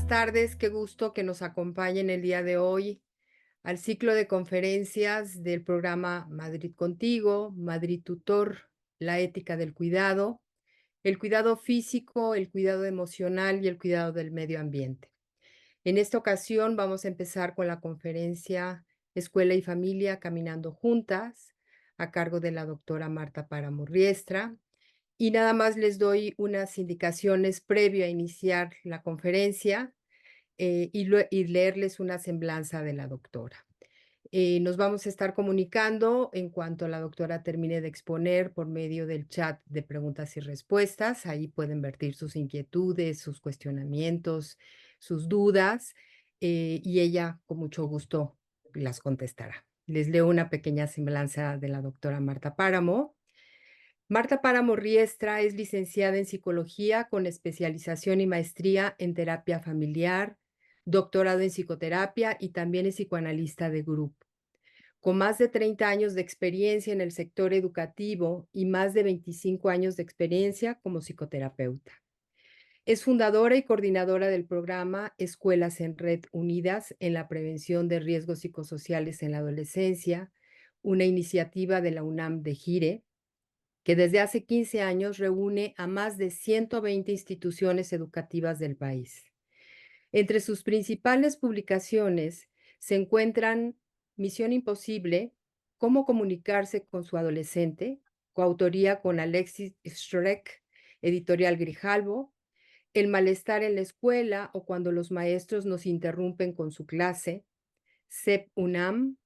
buenas tardes. Qué gusto que nos acompañen el día de hoy al ciclo de conferencias del programa Madrid Contigo, Madrid Tutor, la ética del cuidado, el cuidado físico, el cuidado emocional y el cuidado del medio ambiente. En esta ocasión vamos a empezar con la conferencia Escuela y Familia Caminando Juntas, a cargo de la doctora Marta Páramo Riestra. Y nada más les doy unas indicaciones previo a iniciar la conferencia y leerles una semblanza de la doctora. Nos vamos a estar comunicando en cuanto la doctora termine de exponer por medio del chat de preguntas y respuestas. Ahí pueden vertir sus inquietudes, sus cuestionamientos, sus dudas, y ella con mucho gusto las contestará. Les leo una pequeña semblanza de la doctora Marta Páramo. Marta Páramo Riestra es licenciada en psicología con especialización y maestría en terapia familiar, doctorado en psicoterapia y también es psicoanalista de grupo. Con más de 30 años de experiencia en el sector educativo y más de 25 años de experiencia como psicoterapeuta. Es fundadora y coordinadora del programa Escuelas en Red Unidas en la prevención de riesgos psicosociales en la adolescencia, una iniciativa de la UNAM de Gire, que desde hace 15 años reúne a más de 120 instituciones educativas del país. Entre sus principales publicaciones se encuentran Misión Imposible, Cómo comunicarse con su adolescente, coautoría con Alexis Schreck, editorial Grijalbo, El malestar en la escuela o cuando los maestros nos interrumpen con su clase, CEP UNAM,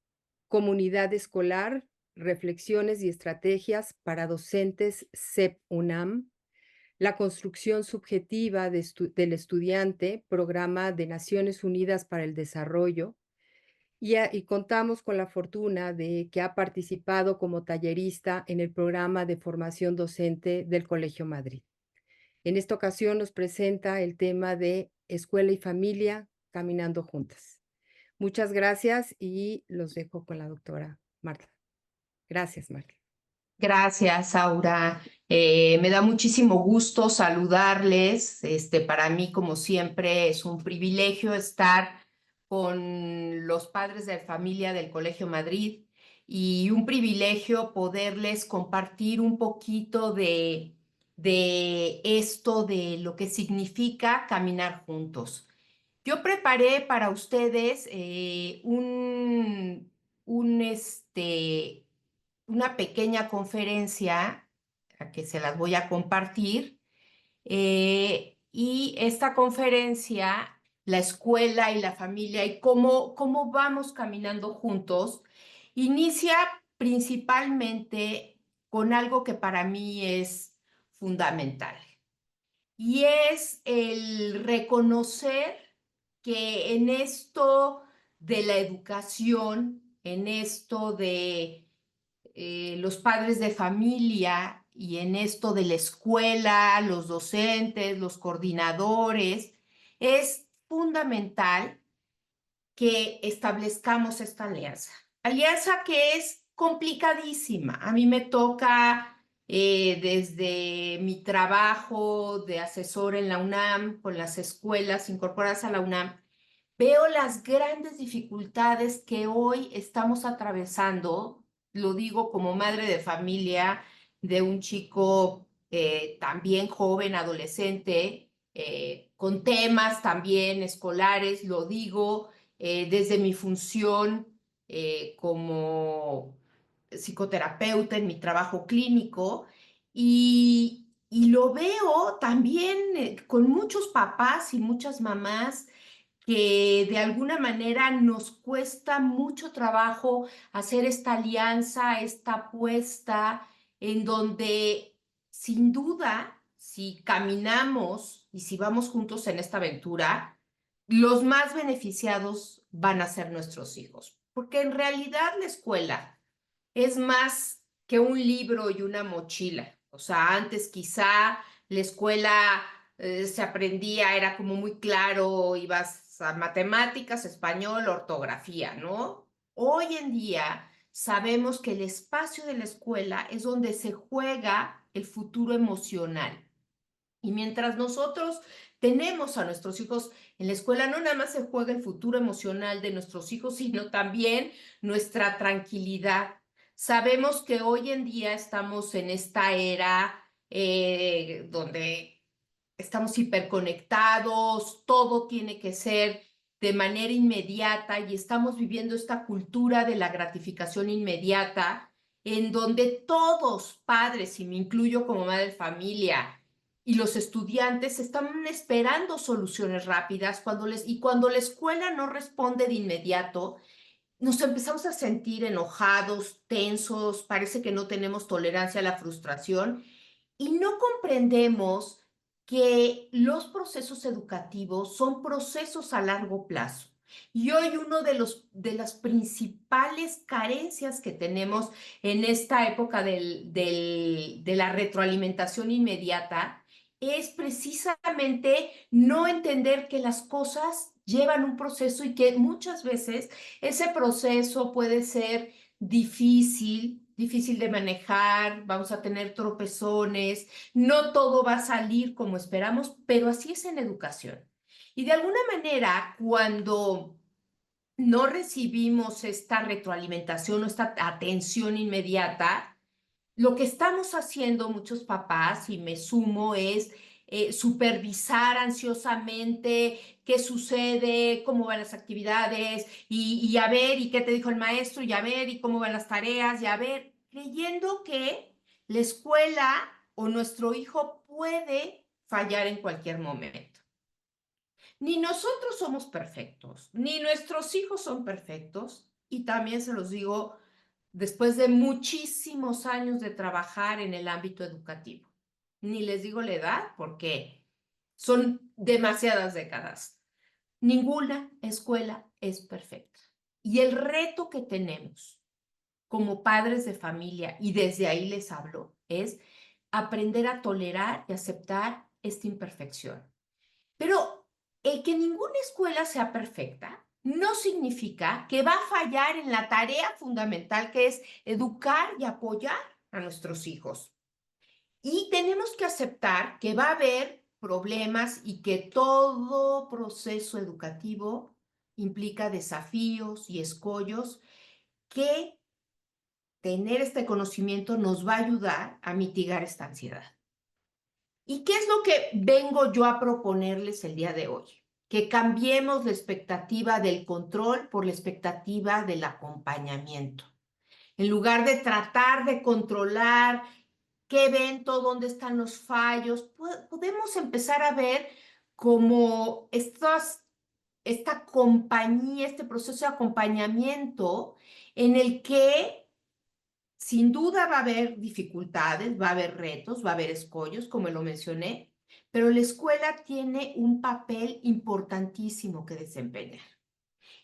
Comunidad Escolar, Reflexiones y Estrategias para Docentes CEP UNAM, La Construcción Subjetiva del Estudiante, Programa de Naciones Unidas para el Desarrollo, y contamos con la fortuna de que ha participado como tallerista en el programa de formación docente del Colegio Madrid. En esta ocasión nos presenta el tema de Escuela y Familia Caminando Juntas. Muchas gracias y los dejo con la doctora Marta. Gracias, Marta. Gracias, Aura. Me da muchísimo gusto saludarles. Para mí, como siempre, es un privilegio estar con los padres de familia del Colegio Madrid y un privilegio poderles compartir un poquito de esto, de lo que significa caminar juntos. Yo preparé para ustedes una pequeña conferencia a que se las voy a compartir. Y esta conferencia, la escuela y la familia y cómo vamos caminando juntos, inicia principalmente con algo que para mí es fundamental. Y es el reconocer que en esto de la educación, en esto de los padres de familia y en esto de la escuela, los docentes, los coordinadores, es fundamental que establezcamos esta alianza. Alianza que es complicadísima. A mí me toca desde mi trabajo de asesor en la UNAM, con las escuelas incorporadas a la UNAM, veo las grandes dificultades que hoy estamos atravesando, lo digo como madre de familia de un chico también joven, adolescente, con temas también escolares, lo digo desde mi función como psicoterapeuta en mi trabajo clínico y lo veo también con muchos papás y muchas mamás que de alguna manera nos cuesta mucho trabajo hacer esta alianza, esta apuesta, en donde sin duda, si caminamos y si vamos juntos en esta aventura, los más beneficiados van a ser nuestros hijos. Porque en realidad la escuela es más que un libro y una mochila. O sea, antes quizá la escuela se aprendía, era como muy claro, ibas a matemáticas, español, ortografía, ¿no? Hoy en día sabemos que el espacio de la escuela es donde se juega el futuro emocional. Y mientras nosotros tenemos a nuestros hijos en la escuela, no nada más se juega el futuro emocional de nuestros hijos, sino también nuestra tranquilidad. Sabemos que hoy en día estamos en esta era donde estamos hiperconectados, todo tiene que ser de manera inmediata y estamos viviendo esta cultura de la gratificación inmediata, en donde todos, padres, y me incluyo como madre de familia, y los estudiantes están esperando soluciones rápidas y cuando la escuela no responde de inmediato, nos empezamos a sentir enojados, tensos, parece que no tenemos tolerancia a la frustración y no comprendemos que los procesos educativos son procesos a largo plazo. Y hoy uno de las principales carencias que tenemos en esta época de la retroalimentación inmediata es precisamente no entender que las cosas llevan un proceso y que muchas veces ese proceso puede ser difícil de manejar, vamos a tener tropezones, no todo va a salir como esperamos, pero así es en educación. Y de alguna manera, cuando no recibimos esta retroalimentación o esta atención inmediata, lo que estamos haciendo muchos papás, y me sumo, es supervisar ansiosamente qué sucede, cómo van las actividades, y a ver, y qué te dijo el maestro, y a ver, y cómo van las tareas, y a ver, creyendo que la escuela o nuestro hijo puede fallar en cualquier momento. Ni nosotros somos perfectos, ni nuestros hijos son perfectos, y también se los digo después de muchísimos años de trabajar en el ámbito educativo. Ni les digo la edad porque son demasiadas décadas. Ninguna escuela es perfecta. Y el reto que tenemos como padres de familia, y desde ahí les hablo, es aprender a tolerar y aceptar esta imperfección. Pero el que ninguna escuela sea perfecta no significa que va a fallar en la tarea fundamental que es educar y apoyar a nuestros hijos. Y tenemos que aceptar que va a haber problemas y que todo proceso educativo implica desafíos y escollos que tener este conocimiento nos va a ayudar a mitigar esta ansiedad. ¿Y qué es lo que vengo yo a proponerles el día de hoy? Que cambiemos la expectativa del control por la expectativa del acompañamiento. En lugar de tratar de controlar qué evento, dónde están los fallos, podemos empezar a ver cómo esta compañía, este proceso de acompañamiento en el que sin duda va a haber dificultades, va a haber retos, va a haber escollos, como lo mencioné, pero la escuela tiene un papel importantísimo que desempeñar.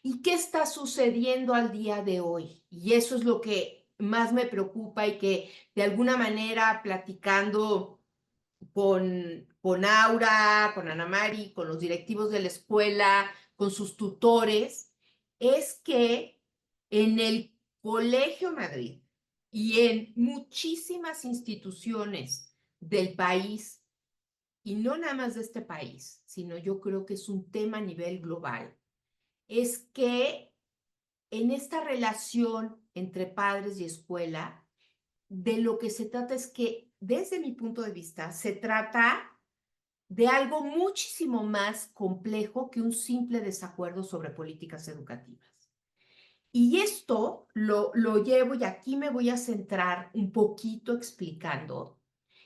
¿Y qué está sucediendo al día de hoy? Y eso es lo que más me preocupa y que de alguna manera platicando con Aura, con Ana Mari, con los directivos de la escuela, con sus tutores, es que en el Colegio Madrid y en muchísimas instituciones del país, y no nada más de este país, sino yo creo que es un tema a nivel global, es que en esta relación entre padres y escuela, de lo que se trata es que, desde mi punto de vista, se trata de algo muchísimo más complejo que un simple desacuerdo sobre políticas educativas. Y esto lo llevo, y aquí me voy a centrar un poquito explicando,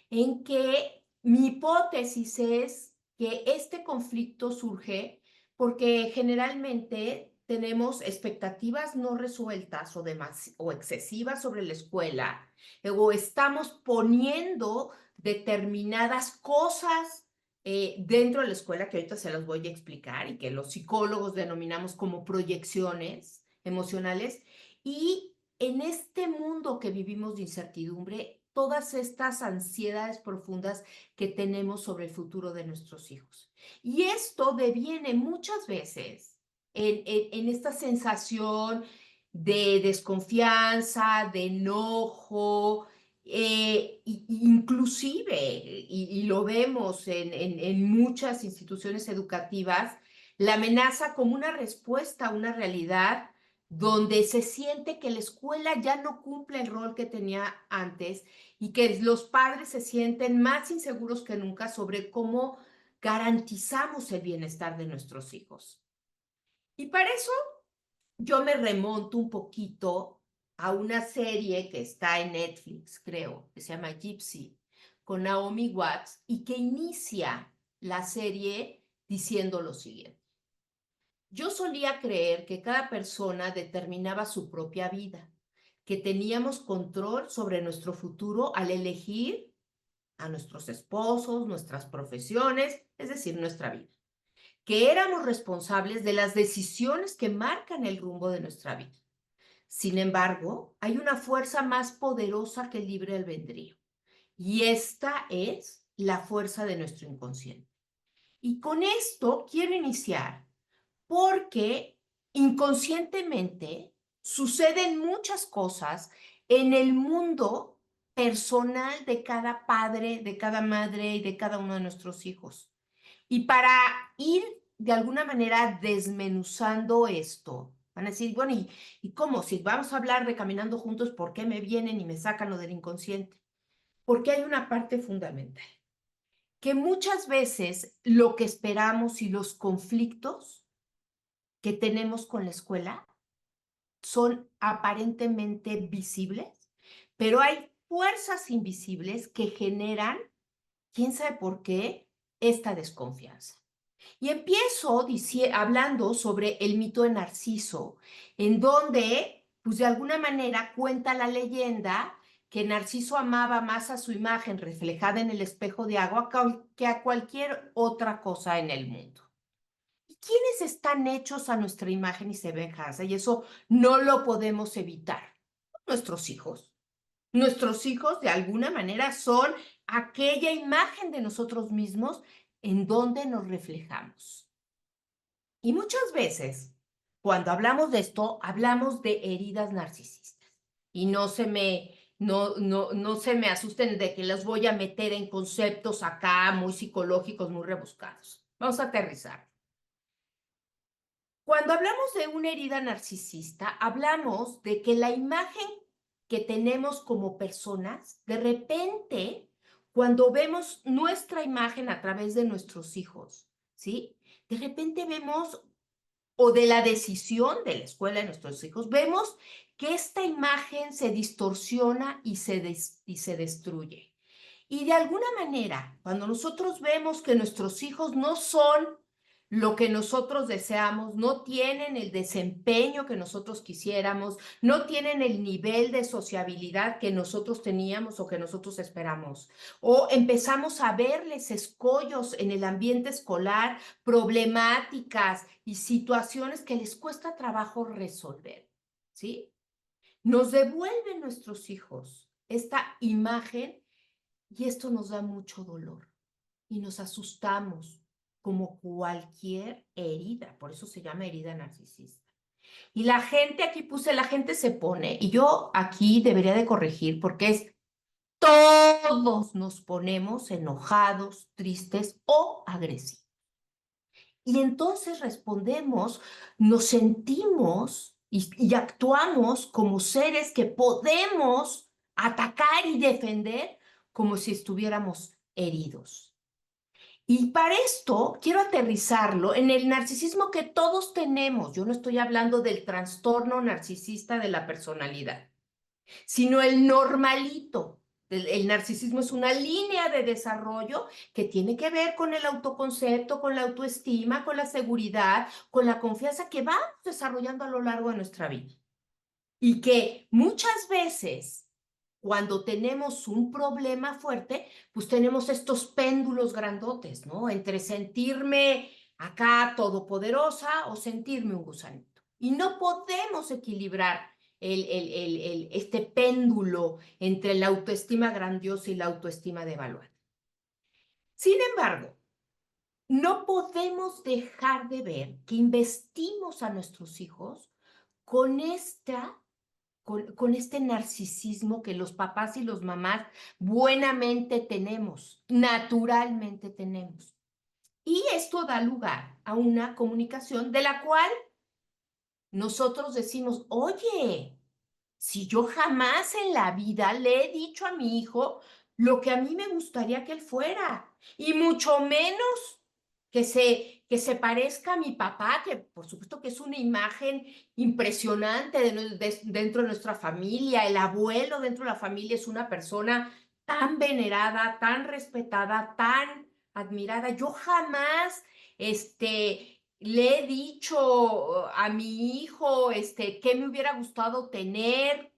en que mi hipótesis es que este conflicto surge porque generalmente tenemos expectativas no resueltas o excesivas sobre la escuela, o estamos poniendo determinadas cosas dentro de la escuela, que ahorita se las voy a explicar y que los psicólogos denominamos como proyecciones emocionales, y en este mundo que vivimos de incertidumbre, todas estas ansiedades profundas que tenemos sobre el futuro de nuestros hijos. Y esto deviene muchas veces en esta sensación de desconfianza, de enojo, Inclusive, y lo vemos en muchas instituciones educativas, la amenaza como una respuesta a una realidad donde se siente que la escuela ya no cumple el rol que tenía antes y que los padres se sienten más inseguros que nunca sobre cómo garantizamos el bienestar de nuestros hijos. Y para eso yo me remonto un poquito a una serie que está en Netflix, creo, que se llama Gypsy, con Naomi Watts, y que inicia la serie diciendo lo siguiente. Yo solía creer que cada persona determinaba su propia vida, que teníamos control sobre nuestro futuro al elegir a nuestros esposos, nuestras profesiones, es decir, nuestra vida, que éramos responsables de las decisiones que marcan el rumbo de nuestra vida. Sin embargo, hay una fuerza más poderosa que el libre albedrío, y esta es la fuerza de nuestro inconsciente. Y con esto quiero iniciar porque inconscientemente suceden muchas cosas en el mundo personal de cada padre, de cada madre y de cada uno de nuestros hijos. Y para ir de alguna manera desmenuzando esto, van a decir, bueno, ¿y cómo? Si vamos a hablar de caminando juntos, ¿por qué me vienen y me sacan lo del inconsciente? Porque hay una parte fundamental, que muchas veces lo que esperamos y los conflictos que tenemos con la escuela son aparentemente visibles, pero hay fuerzas invisibles que generan, quién sabe por qué, esta desconfianza. Y empiezo hablando sobre el mito de Narciso, en donde, pues de alguna manera, cuenta la leyenda que Narciso amaba más a su imagen reflejada en el espejo de agua que a cualquier otra cosa en el mundo. ¿Y quiénes están hechos a nuestra imagen y semejanza? Y eso no lo podemos evitar. Nuestros hijos. Nuestros hijos, de alguna manera, son aquella imagen de nosotros mismos en donde nos reflejamos. Y muchas veces, cuando hablamos de esto, hablamos de heridas narcisistas. Y no se me asusten de que los voy a meter en conceptos acá muy psicológicos, muy rebuscados. Vamos a aterrizar. Cuando hablamos de una herida narcisista, hablamos de que la imagen que tenemos como personas, de repente, cuando vemos nuestra imagen a través de nuestros hijos, ¿sí? De repente vemos, o de la decisión de la escuela de nuestros hijos, vemos que esta imagen se distorsiona y se destruye. Y de alguna manera, cuando nosotros vemos que nuestros hijos no son lo que nosotros deseamos, no tienen el desempeño que nosotros quisiéramos, no tienen el nivel de sociabilidad que nosotros teníamos o que nosotros esperamos, o empezamos a verles escollos en el ambiente escolar, problemáticas y situaciones que les cuesta trabajo resolver, ¿sí? Nos devuelven nuestros hijos esta imagen y esto nos da mucho dolor y nos asustamos como cualquier herida, por eso se llama herida narcisista. Y la gente, aquí puse, la gente se pone, y yo aquí debería de corregir porque es todos nos ponemos enojados, tristes o agresivos. Y entonces respondemos, nos sentimos y actuamos como seres que podemos atacar y defender como si estuviéramos heridos. Y para esto quiero aterrizarlo en el narcisismo que todos tenemos. Yo no estoy hablando del trastorno narcisista de la personalidad, sino el normalito. El narcisismo es una línea de desarrollo que tiene que ver con el autoconcepto, con la autoestima, con la seguridad, con la confianza que vamos desarrollando a lo largo de nuestra vida. Y que muchas veces, cuando tenemos un problema fuerte, pues tenemos estos péndulos grandotes, ¿no? Entre sentirme acá todopoderosa o sentirme un gusanito. Y no podemos equilibrar este péndulo entre la autoestima grandiosa y la autoestima devaluada. Sin embargo, no podemos dejar de ver que investimos a nuestros hijos con con este narcisismo que los papás y los mamás buenamente tenemos, naturalmente tenemos. Y esto da lugar a una comunicación de la cual nosotros decimos, oye, si yo jamás en la vida le he dicho a mi hijo lo que a mí me gustaría que él fuera, y mucho menos que se parezca a mi papá, que por supuesto que es una imagen impresionante dentro de nuestra familia. El abuelo dentro de la familia es una persona tan venerada, tan respetada, tan admirada. Yo jamás, le he dicho a mi hijo, qué me hubiera gustado tener.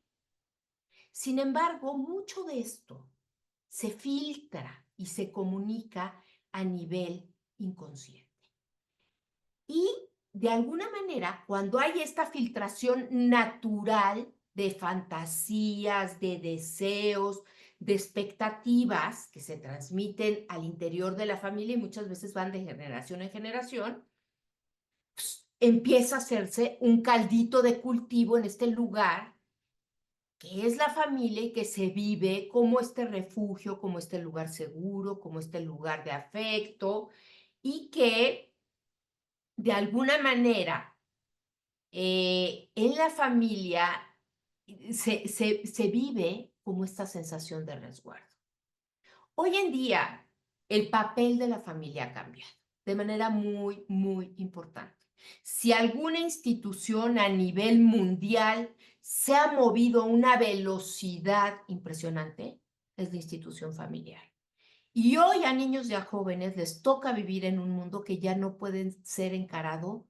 Sin embargo, mucho de esto se filtra y se comunica a nivel inconsciente. Y de alguna manera, cuando hay esta filtración natural de fantasías, de deseos, de expectativas que se transmiten al interior de la familia y muchas veces van de generación en generación, pues, empieza a hacerse un caldito de cultivo en este lugar que es la familia y que se vive como este refugio, como este lugar seguro, como este lugar de afecto, y que de alguna manera en la familia se vive como esta sensación de resguardo. Hoy en día, el papel de la familia ha cambiado de manera muy, muy importante. Si alguna institución a nivel mundial se ha movido a una velocidad impresionante, es la institución familiar. Y hoy a niños y a jóvenes les toca vivir en un mundo que ya no pueden ser encarado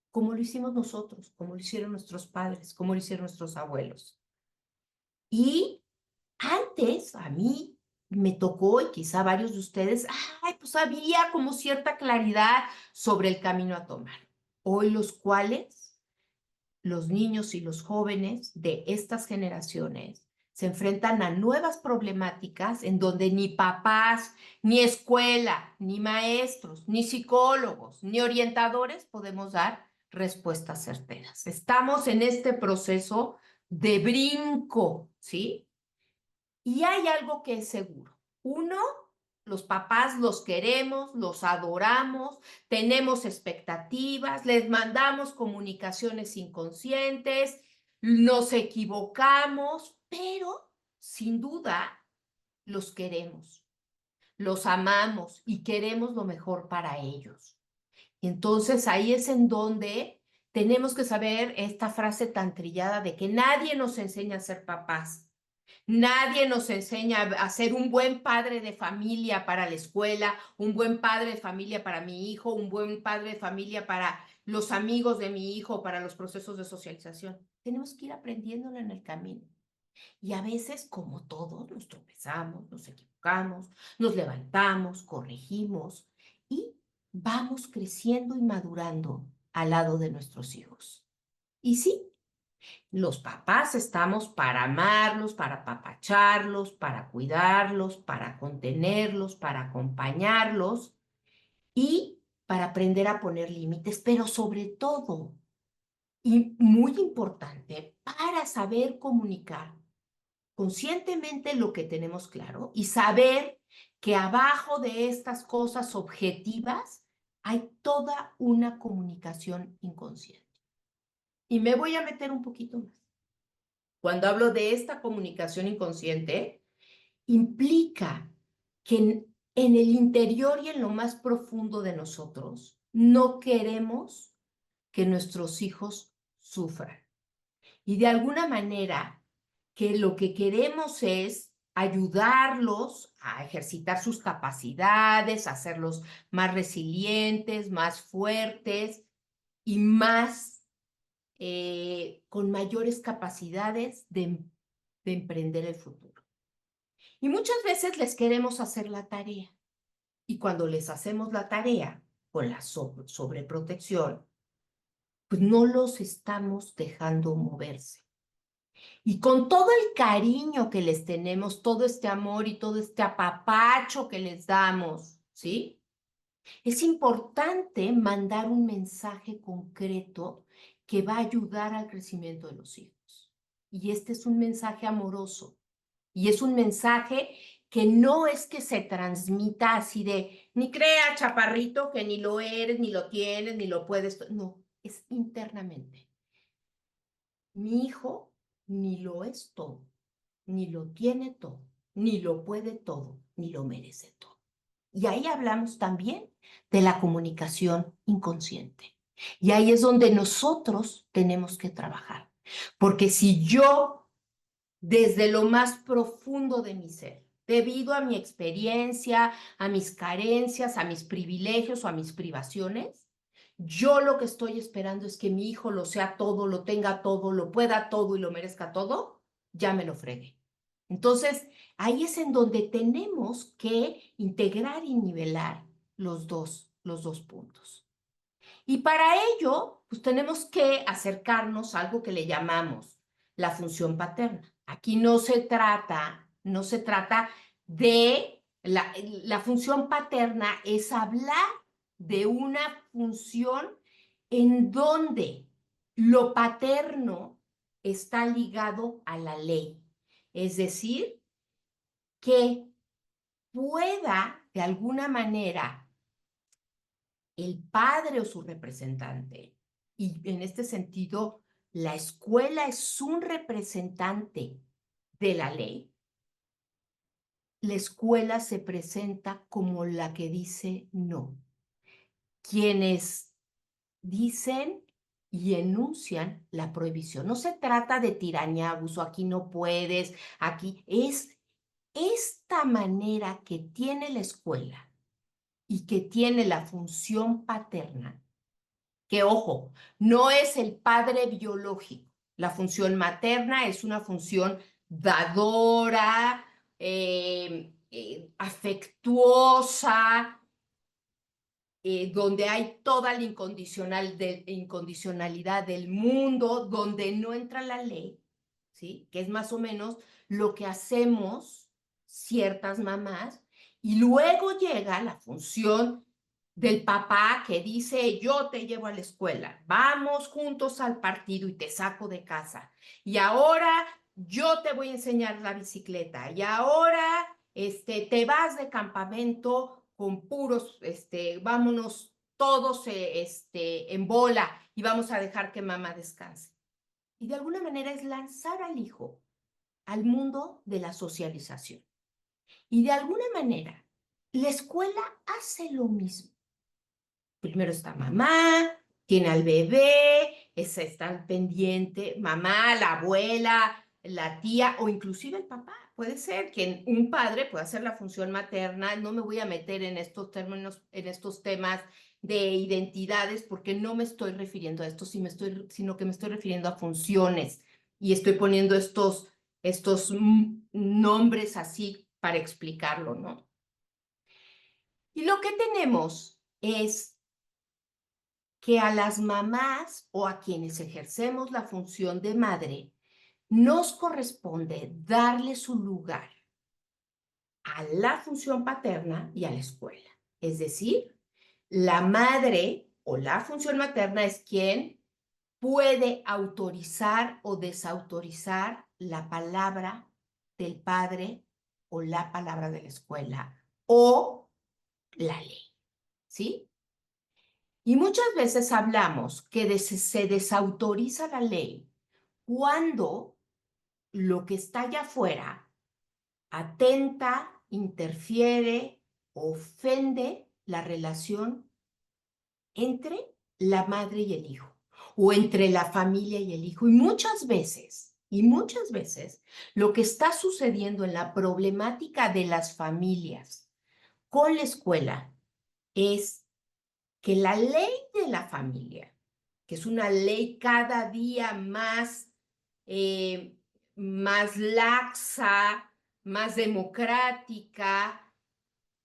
como lo hicimos nosotros, como lo hicieron nuestros padres, como lo hicieron nuestros abuelos. Y antes, a mí me tocó, y quizá a varios de ustedes, pues había como cierta claridad sobre el camino a tomar. Hoy los cuales, los niños y los jóvenes de estas generaciones se enfrentan a nuevas problemáticas en donde ni papás, ni escuela, ni maestros, ni psicólogos, ni orientadores podemos dar respuestas certeras. Estamos en este proceso de brinco, ¿sí? Y hay algo que es seguro. Uno, los papás los queremos, los adoramos, tenemos expectativas, les mandamos comunicaciones inconscientes, nos equivocamos, pero sin duda los queremos, los amamos y queremos lo mejor para ellos. Y entonces ahí es en donde tenemos que saber esta frase tan trillada de que nadie nos enseña a ser papás. Nadie nos enseña a ser un buen padre de familia para la escuela, un buen padre de familia para mi hijo, un buen padre de familia para los amigos de mi hijo, para los procesos de socialización. Tenemos que ir aprendiéndolo en el camino. Y a veces, como todos, nos tropezamos, nos equivocamos, nos levantamos, corregimos y vamos creciendo y madurando al lado de nuestros hijos. Y sí, los papás estamos para amarlos, para apapacharlos, para cuidarlos, para contenerlos, para acompañarlos y para aprender a poner límites, pero sobre todo, y muy importante, para saber comunicar conscientemente lo que tenemos claro y saber que abajo de estas cosas objetivas hay toda una comunicación inconsciente. Y me voy a meter un poquito más. Cuando hablo de esta comunicación inconsciente, implica que en el interior y en lo más profundo de nosotros no queremos que nuestros hijos sufran. Y de alguna manera que lo que queremos es ayudarlos a ejercitar sus capacidades, hacerlos más resilientes, más fuertes y más con mayores capacidades de emprender el futuro. Y muchas veces les queremos hacer la tarea. Y cuando les hacemos la tarea con la sobreprotección, pues no los estamos dejando moverse. Y con todo el cariño que les tenemos, todo este amor y todo este apapacho que les damos, ¿sí? Es importante mandar un mensaje concreto que va a ayudar al crecimiento de los hijos. Y este es un mensaje amoroso. Y es un mensaje que no es que se transmita así de, ni crea, chaparrito, que ni lo eres, ni lo tienes, ni lo puedes. No, es internamente. Mi hijo ni lo es todo, ni lo tiene todo, ni lo puede todo, ni lo merece todo. Y ahí hablamos también de la comunicación inconsciente. Y ahí es donde nosotros tenemos que trabajar. Porque si yo, desde lo más profundo de mi ser, debido a mi experiencia, a mis carencias, a mis privilegios o a mis privaciones, yo lo que estoy esperando es que mi hijo lo sea todo, lo tenga todo, lo pueda todo y lo merezca todo, ya me lo fregué. Entonces, ahí es en donde tenemos que integrar y nivelar los dos puntos. Y para ello, pues tenemos que acercarnos a algo que le llamamos la función paterna. Aquí no se trata de la función paterna es hablar de una función en donde lo paterno está ligado a la ley. Es decir, que pueda de alguna manera el padre o su representante, y en este sentido, la escuela es un representante de la ley, la escuela se presenta como la que dice no. Quienes dicen y enuncian la prohibición. No se trata de tiranía, abuso, aquí no puedes, aquí es esta manera que tiene la escuela y que tiene la función paterna, que ojo, no es el padre biológico. La función materna es una función dadora, afectuosa, donde hay toda la incondicionalidad del mundo, donde no entra la ley, ¿sí? Que es más o menos lo que hacemos ciertas mamás, y luego llega la función del papá que dice, yo te llevo a la escuela, vamos juntos al partido y te saco de casa, y ahora yo te voy a enseñar la bicicleta, y ahora te vas de campamento con puros, vámonos todos en bola y vamos a dejar que mamá descanse. Y de alguna manera es lanzar al hijo al mundo de la socialización. Y de alguna manera, la escuela hace lo mismo. Primero está mamá, tiene al bebé, está al pendiente, mamá, la abuela, la tía o inclusive el papá. Puede ser que un padre pueda hacer la función materna. No me voy a meter en estos términos, en estos temas de identidades porque no me estoy refiriendo a esto, sino que me estoy refiriendo a funciones y estoy poniendo estos nombres así para explicarlo, ¿no? Y lo que tenemos es que a las mamás o a quienes ejercemos la función de madre, nos corresponde darle su lugar a la función paterna y a la escuela. Es decir, la madre o la función materna es quien puede autorizar o desautorizar la palabra del padre o la palabra de la escuela o la ley, ¿sí? Y muchas veces hablamos que se desautoriza la ley cuando lo que está allá afuera atenta, interfiere, ofende la relación entre la madre y el hijo, o entre la familia y el hijo. Y muchas veces, lo que está sucediendo en la problemática de las familias con la escuela es que la ley de la familia, que es una ley cada día más laxa, más democrática,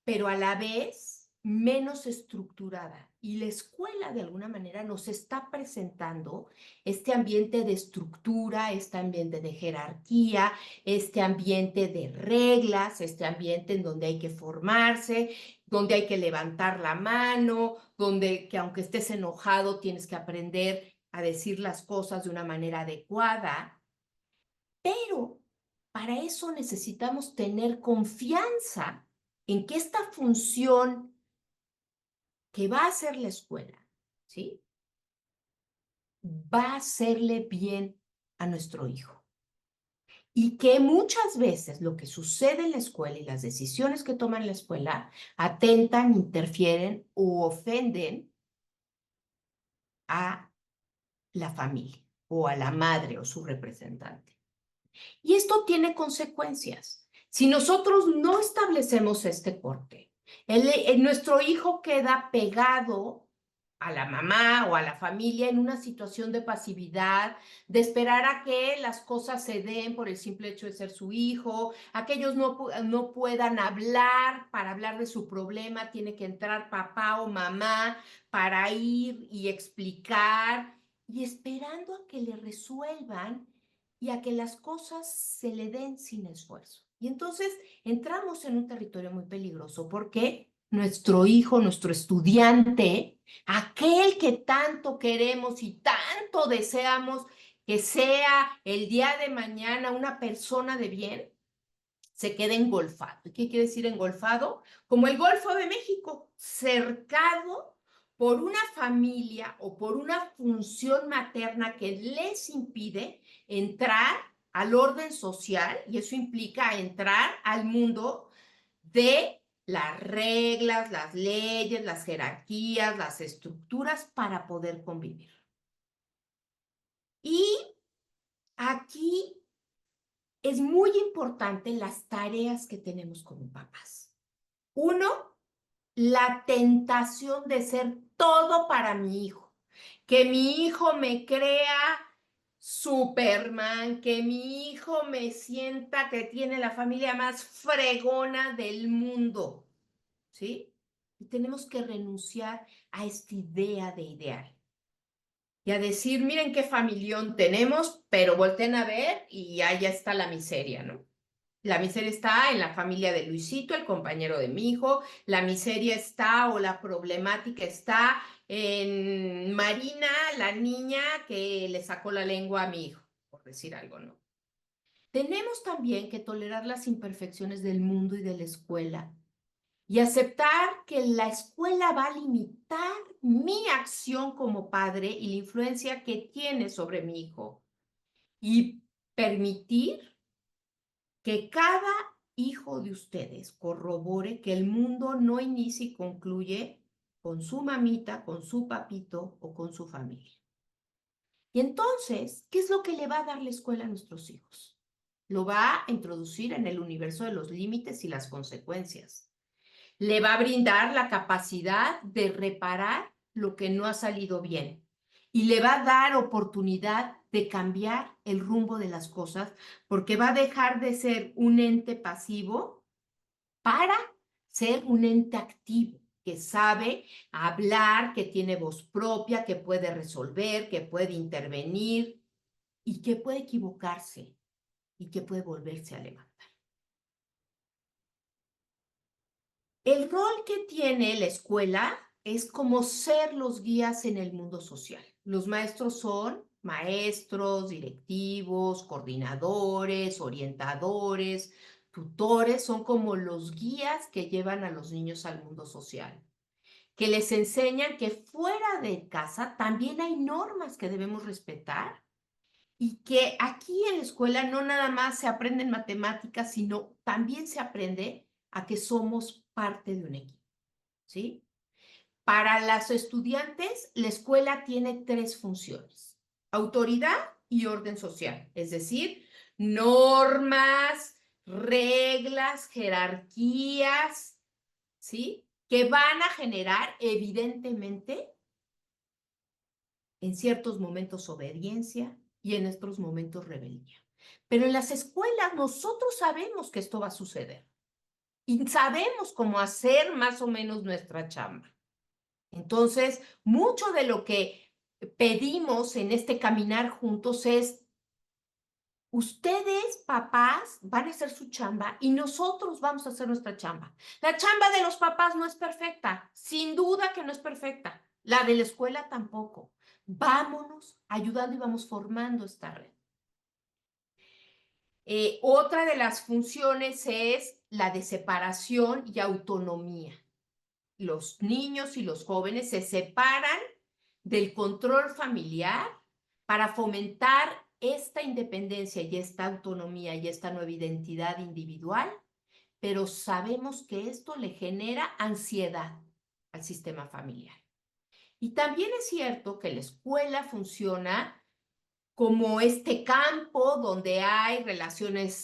pero a la vez menos estructurada. Y la escuela, de alguna manera, nos está presentando este ambiente de estructura, este ambiente de jerarquía, este ambiente de reglas, este ambiente en donde hay que formarse, donde hay que levantar la mano, donde que aunque estés enojado tienes que aprender a decir las cosas de una manera adecuada. Pero para eso necesitamos tener confianza en que esta función que va a hacer la escuela, ¿sí? Va a hacerle bien a nuestro hijo. Y que muchas veces lo que sucede en la escuela y las decisiones que toman en la escuela atentan, interfieren o ofenden a la familia o a la madre o su representante. Y esto tiene consecuencias. Si nosotros no establecemos este corte, nuestro hijo queda pegado a la mamá o a la familia en una situación de pasividad, de esperar a que las cosas se den por el simple hecho de ser su hijo, a que ellos no puedan hablar, para hablar de su problema tiene que entrar papá o mamá para ir y explicar, y esperando a que le resuelvan y a que las cosas se le den sin esfuerzo. Y entonces entramos en un territorio muy peligroso porque nuestro hijo, nuestro estudiante, aquel que tanto queremos y tanto deseamos que sea el día de mañana una persona de bien, se queda engolfado. ¿Qué quiere decir engolfado? Como el Golfo de México, cercado por una familia o por una función materna que les impide entrar al orden social, y eso implica entrar al mundo de las reglas, las leyes, las jerarquías, las estructuras para poder convivir. Y aquí es muy importante las tareas que tenemos como papás. Uno, la tentación de ser todo para mi hijo. Que mi hijo me crea Superman, que mi hijo me sienta que tiene la familia más fregona del mundo, ¿sí? Y tenemos que renunciar a esta idea de ideal. Y a decir, miren qué familión tenemos, pero volteen a ver y allá está la miseria, ¿no? La miseria está en la familia de Luisito, el compañero de mi hijo. La miseria está o la problemática está en Marina, la niña que le sacó la lengua a mi hijo, por decir algo, ¿no? Tenemos también que tolerar las imperfecciones del mundo y de la escuela y aceptar que la escuela va a limitar mi acción como padre y la influencia que tiene sobre mi hijo y permitir que cada hijo de ustedes corrobore que el mundo no inicia y concluye con su mamita, con su papito o con su familia. Y entonces, ¿qué es lo que le va a dar la escuela a nuestros hijos? Lo va a introducir en el universo de los límites y las consecuencias. Le va a brindar la capacidad de reparar lo que no ha salido bien y le va a dar oportunidad de cambiar el rumbo de las cosas porque va a dejar de ser un ente pasivo para ser un ente activo que sabe hablar, que tiene voz propia, que puede resolver, que puede intervenir y que puede equivocarse y que puede volverse a levantar. El rol que tiene la escuela es como ser los guías en el mundo social. Los maestros son maestros, directivos, coordinadores, orientadores, tutores, son como los guías que llevan a los niños al mundo social, que les enseñan que fuera de casa también hay normas que debemos respetar y que aquí en la escuela no nada más se aprenden matemáticas, sino también se aprende a que somos parte de un equipo. ¿Sí? Para los estudiantes, la escuela tiene tres funciones: autoridad y orden social, es decir, normas, reglas, jerarquías, ¿sí? Que van a generar, evidentemente, en ciertos momentos obediencia y en otros momentos rebeldía. Pero en las escuelas nosotros sabemos que esto va a suceder y sabemos cómo hacer más o menos nuestra chamba. Entonces, mucho de lo que pedimos en este caminar juntos es, ustedes, papás, van a hacer su chamba y nosotros vamos a hacer nuestra chamba. La chamba de los papás no es perfecta, sin duda que no es perfecta. La de la escuela tampoco. Vámonos ayudando y vamos formando esta red. Otra de las funciones es la de separación y autonomía. Los niños y los jóvenes se separan del control familiar para fomentar esta independencia y esta autonomía y esta nueva identidad individual, pero sabemos que esto le genera ansiedad al sistema familiar. Y también es cierto que la escuela funciona como este campo donde hay relaciones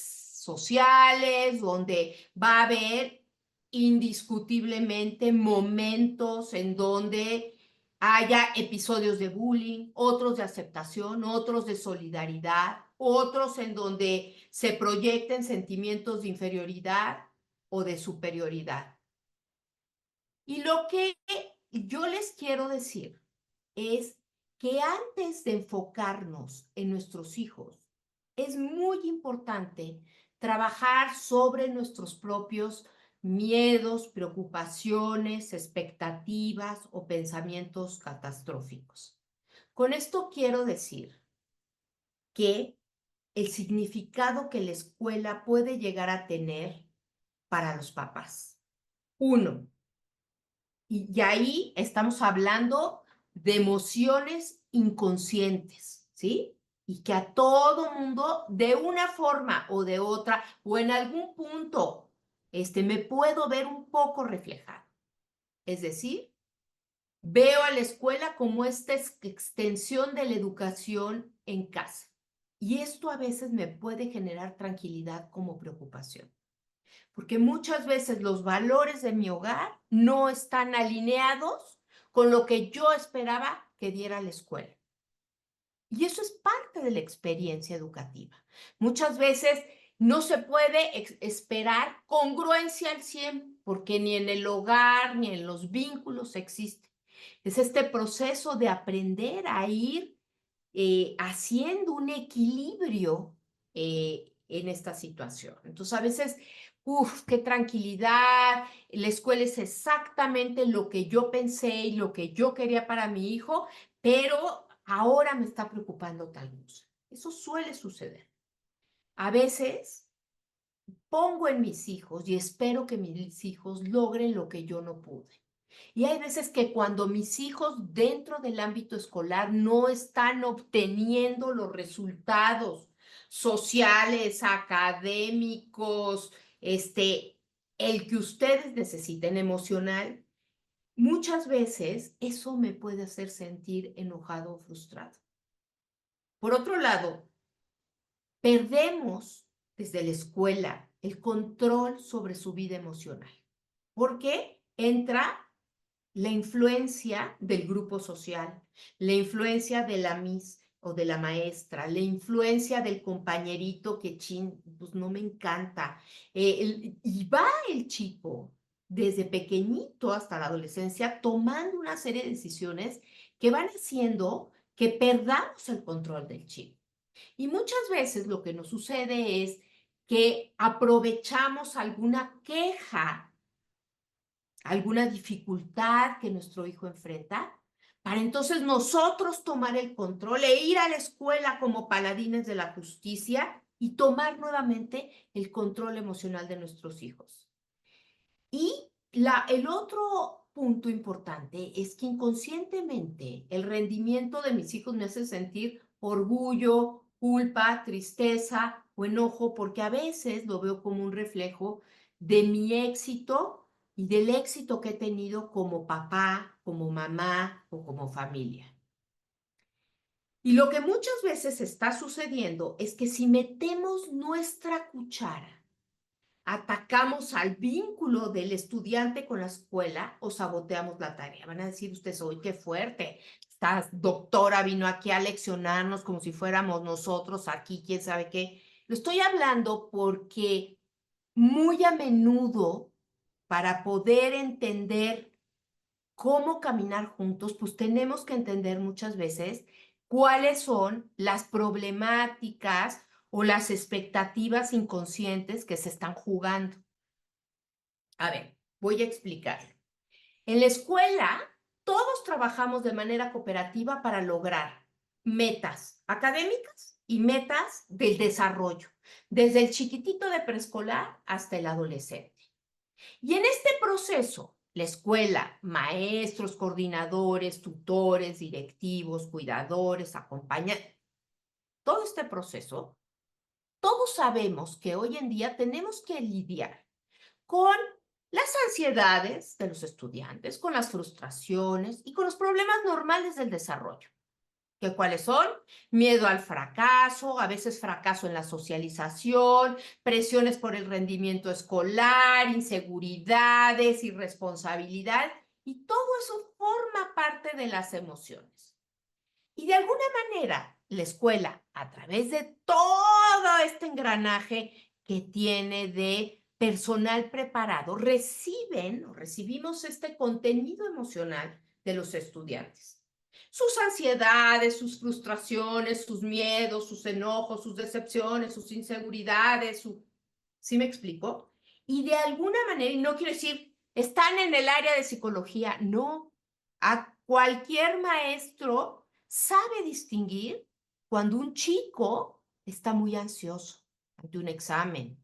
sociales, donde va a haber indiscutiblemente momentos en donde haya episodios de bullying, otros de aceptación, otros de solidaridad, otros en donde se proyecten sentimientos de inferioridad o de superioridad. Y lo que yo les quiero decir es que antes de enfocarnos en nuestros hijos, es muy importante trabajar sobre nuestros propios miedos, preocupaciones, expectativas o pensamientos catastróficos. Con esto quiero decir que el significado que la escuela puede llegar a tener para los papás. Uno, y ahí estamos hablando de emociones inconscientes, ¿sí? Y que a todo mundo, de una forma o de otra, o en algún punto, me puedo ver un poco reflejado. Es decir, veo a la escuela como esta extensión de la educación en casa. Y esto a veces me puede generar tranquilidad como preocupación. Porque muchas veces los valores de mi hogar no están alineados con lo que yo esperaba que diera la escuela. Y eso es parte de la experiencia educativa. Muchas veces no se puede esperar congruencia al 100, porque ni en el hogar ni en los vínculos existe. Es este proceso de aprender a ir haciendo un equilibrio en esta situación. Entonces, a veces, qué tranquilidad, la escuela es exactamente lo que yo pensé y lo que yo quería para mi hijo, pero ahora me está preocupando tal cosa. Eso suele suceder. A veces pongo en mis hijos y espero que mis hijos logren lo que yo no pude. Y hay veces que cuando mis hijos dentro del ámbito escolar no están obteniendo los resultados sociales, académicos, el que ustedes necesiten emocional, muchas veces eso me puede hacer sentir enojado o frustrado. Por otro lado, perdemos desde la escuela el control sobre su vida emocional. ¿Por qué? Entra la influencia del grupo social, la influencia de la Miss o de la maestra, la influencia del compañerito que pues no me encanta. Y va el chico desde pequeñito hasta la adolescencia tomando una serie de decisiones que van haciendo que perdamos el control del chico. Y muchas veces lo que nos sucede es que aprovechamos alguna queja, alguna dificultad que nuestro hijo enfrenta, para entonces nosotros tomar el control e ir a la escuela como paladines de la justicia y tomar nuevamente el control emocional de nuestros hijos. Y el otro punto importante es que inconscientemente el rendimiento de mis hijos me hace sentir orgullo, culpa, tristeza o enojo, porque a veces lo veo como un reflejo de mi éxito y del éxito que he tenido como papá, como mamá o como familia. Y lo que muchas veces está sucediendo es que si metemos nuestra cuchara, atacamos al vínculo del estudiante con la escuela o saboteamos la tarea. Van a decir ustedes, hoy qué fuerte, esta doctora vino aquí a leccionarnos como si fuéramos nosotros aquí, quién sabe qué. Lo estoy hablando porque muy a menudo, para poder entender cómo caminar juntos, pues tenemos que entender muchas veces cuáles son las problemáticas o las expectativas inconscientes que se están jugando. A ver, voy a explicarlo. En la escuela, todos trabajamos de manera cooperativa para lograr metas académicas y metas del desarrollo, desde el chiquitito de preescolar hasta el adolescente. Y en este proceso, la escuela, maestros, coordinadores, tutores, directivos, cuidadores, acompañantes, todo este proceso, todos sabemos que hoy en día tenemos que lidiar con las ansiedades de los estudiantes, con las frustraciones y con los problemas normales del desarrollo. ¿Qué cuáles son? Miedo al fracaso, a veces fracaso en la socialización, presiones por el rendimiento escolar, inseguridades, irresponsabilidad, y todo eso forma parte de las emociones. Y de alguna manera, la escuela, a través de todo este engranaje que tiene de personal preparado, recibimos este contenido emocional de los estudiantes. Sus ansiedades, sus frustraciones, sus miedos, sus enojos, sus decepciones, sus inseguridades, ¿sí me explico? Y de alguna manera, y no quiero decir, están en el área de psicología, no. A cualquier maestro sabe distinguir cuando un chico está muy ansioso ante un examen,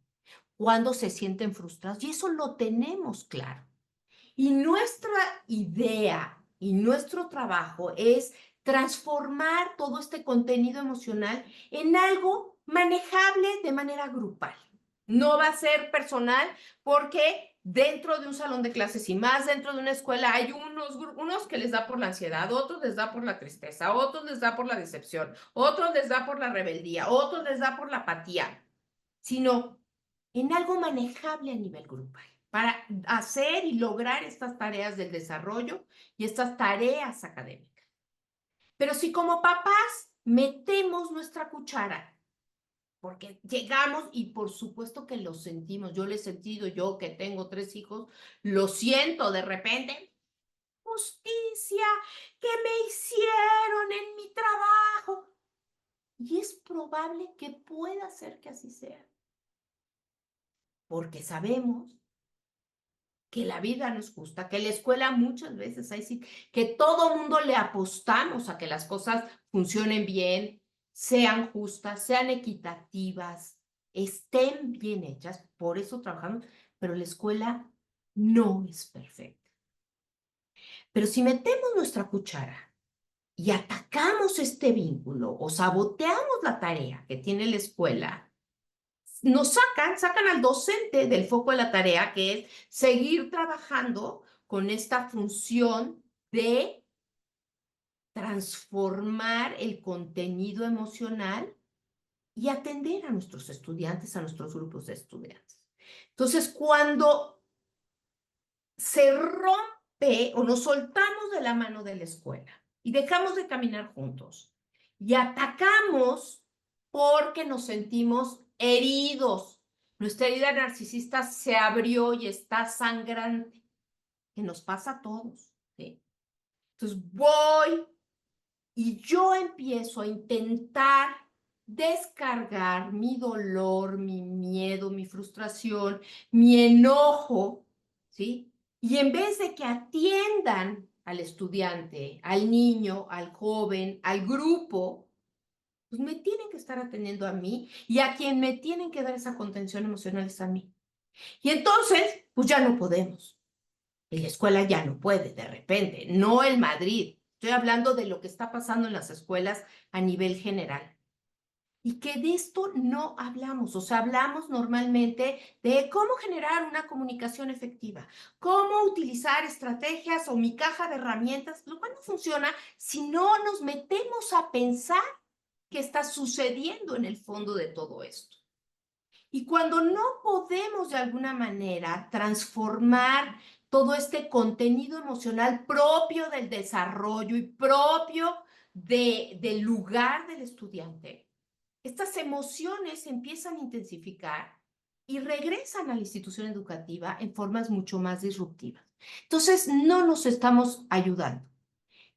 cuando se sienten frustrados, y eso lo tenemos claro. Y nuestra idea y nuestro trabajo es transformar todo este contenido emocional en algo manejable de manera grupal. No va a ser personal porque dentro de un salón de clases y más dentro de una escuela hay unos que les da por la ansiedad, otros les da por la tristeza, otros les da por la decepción, otros les da por la rebeldía, otros les da por la apatía, sino en algo manejable a nivel grupal para hacer y lograr estas tareas del desarrollo y estas tareas académicas. Pero si como papás metemos nuestra cuchara, porque llegamos y por supuesto que lo sentimos, yo lo he sentido, yo que tengo 3 hijos, lo siento de repente, justicia, que me hicieron en mi trabajo. Y es probable que pueda ser que así sea, porque sabemos que la vida no es justa, que la escuela muchas veces hay sí, que todo mundo le apostamos a que las cosas funcionen bien, sean justas, sean equitativas, estén bien hechas, por eso trabajamos, pero la escuela no es perfecta. Pero si metemos nuestra cuchara y atacamos este vínculo o saboteamos la tarea que tiene la escuela, nos sacan al docente del foco de la tarea, que es seguir trabajando con esta función de transformar el contenido emocional y atender a nuestros estudiantes, a nuestros grupos de estudiantes. Entonces, cuando se rompe o nos soltamos de la mano de la escuela y dejamos de caminar juntos y atacamos porque nos sentimos heridos, nuestra herida narcisista se abrió y está sangrante, que nos pasa a todos, ¿sí? Entonces voy y yo empiezo a intentar descargar mi dolor, mi miedo, mi frustración, mi enojo, ¿sí? Y en vez de que atiendan al estudiante, al niño, al joven, al grupo, pues me tienen que estar atendiendo a mí y a quien me tienen que dar esa contención emocional es a mí. Y entonces, pues ya no podemos. Y la escuela ya no puede, de repente, no el Madrid. Estoy hablando de lo que está pasando en las escuelas a nivel general. Y que de esto no hablamos, o sea, hablamos normalmente de cómo generar una comunicación efectiva, cómo utilizar estrategias o mi caja de herramientas, lo cual no funciona si no nos metemos a pensar qué está sucediendo en el fondo de todo esto. Y cuando no podemos de alguna manera transformar todo este contenido emocional propio del desarrollo y propio del lugar del estudiante, estas emociones empiezan a intensificar y regresan a la institución educativa en formas mucho más disruptivas. Entonces, no nos estamos ayudando.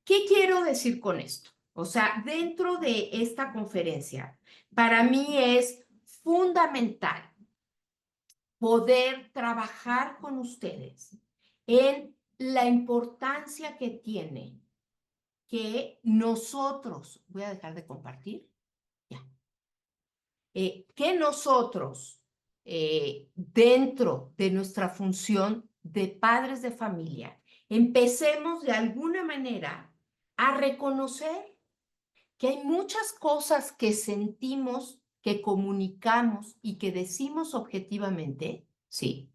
¿Qué quiero decir con esto? O sea, dentro de esta conferencia, para mí es fundamental poder trabajar con ustedes en la importancia que tiene que nosotros, voy a dejar de compartir, ya, que nosotros, dentro de nuestra función de padres de familia, empecemos de alguna manera a reconocer que hay muchas cosas que sentimos, que comunicamos y que decimos objetivamente, sí,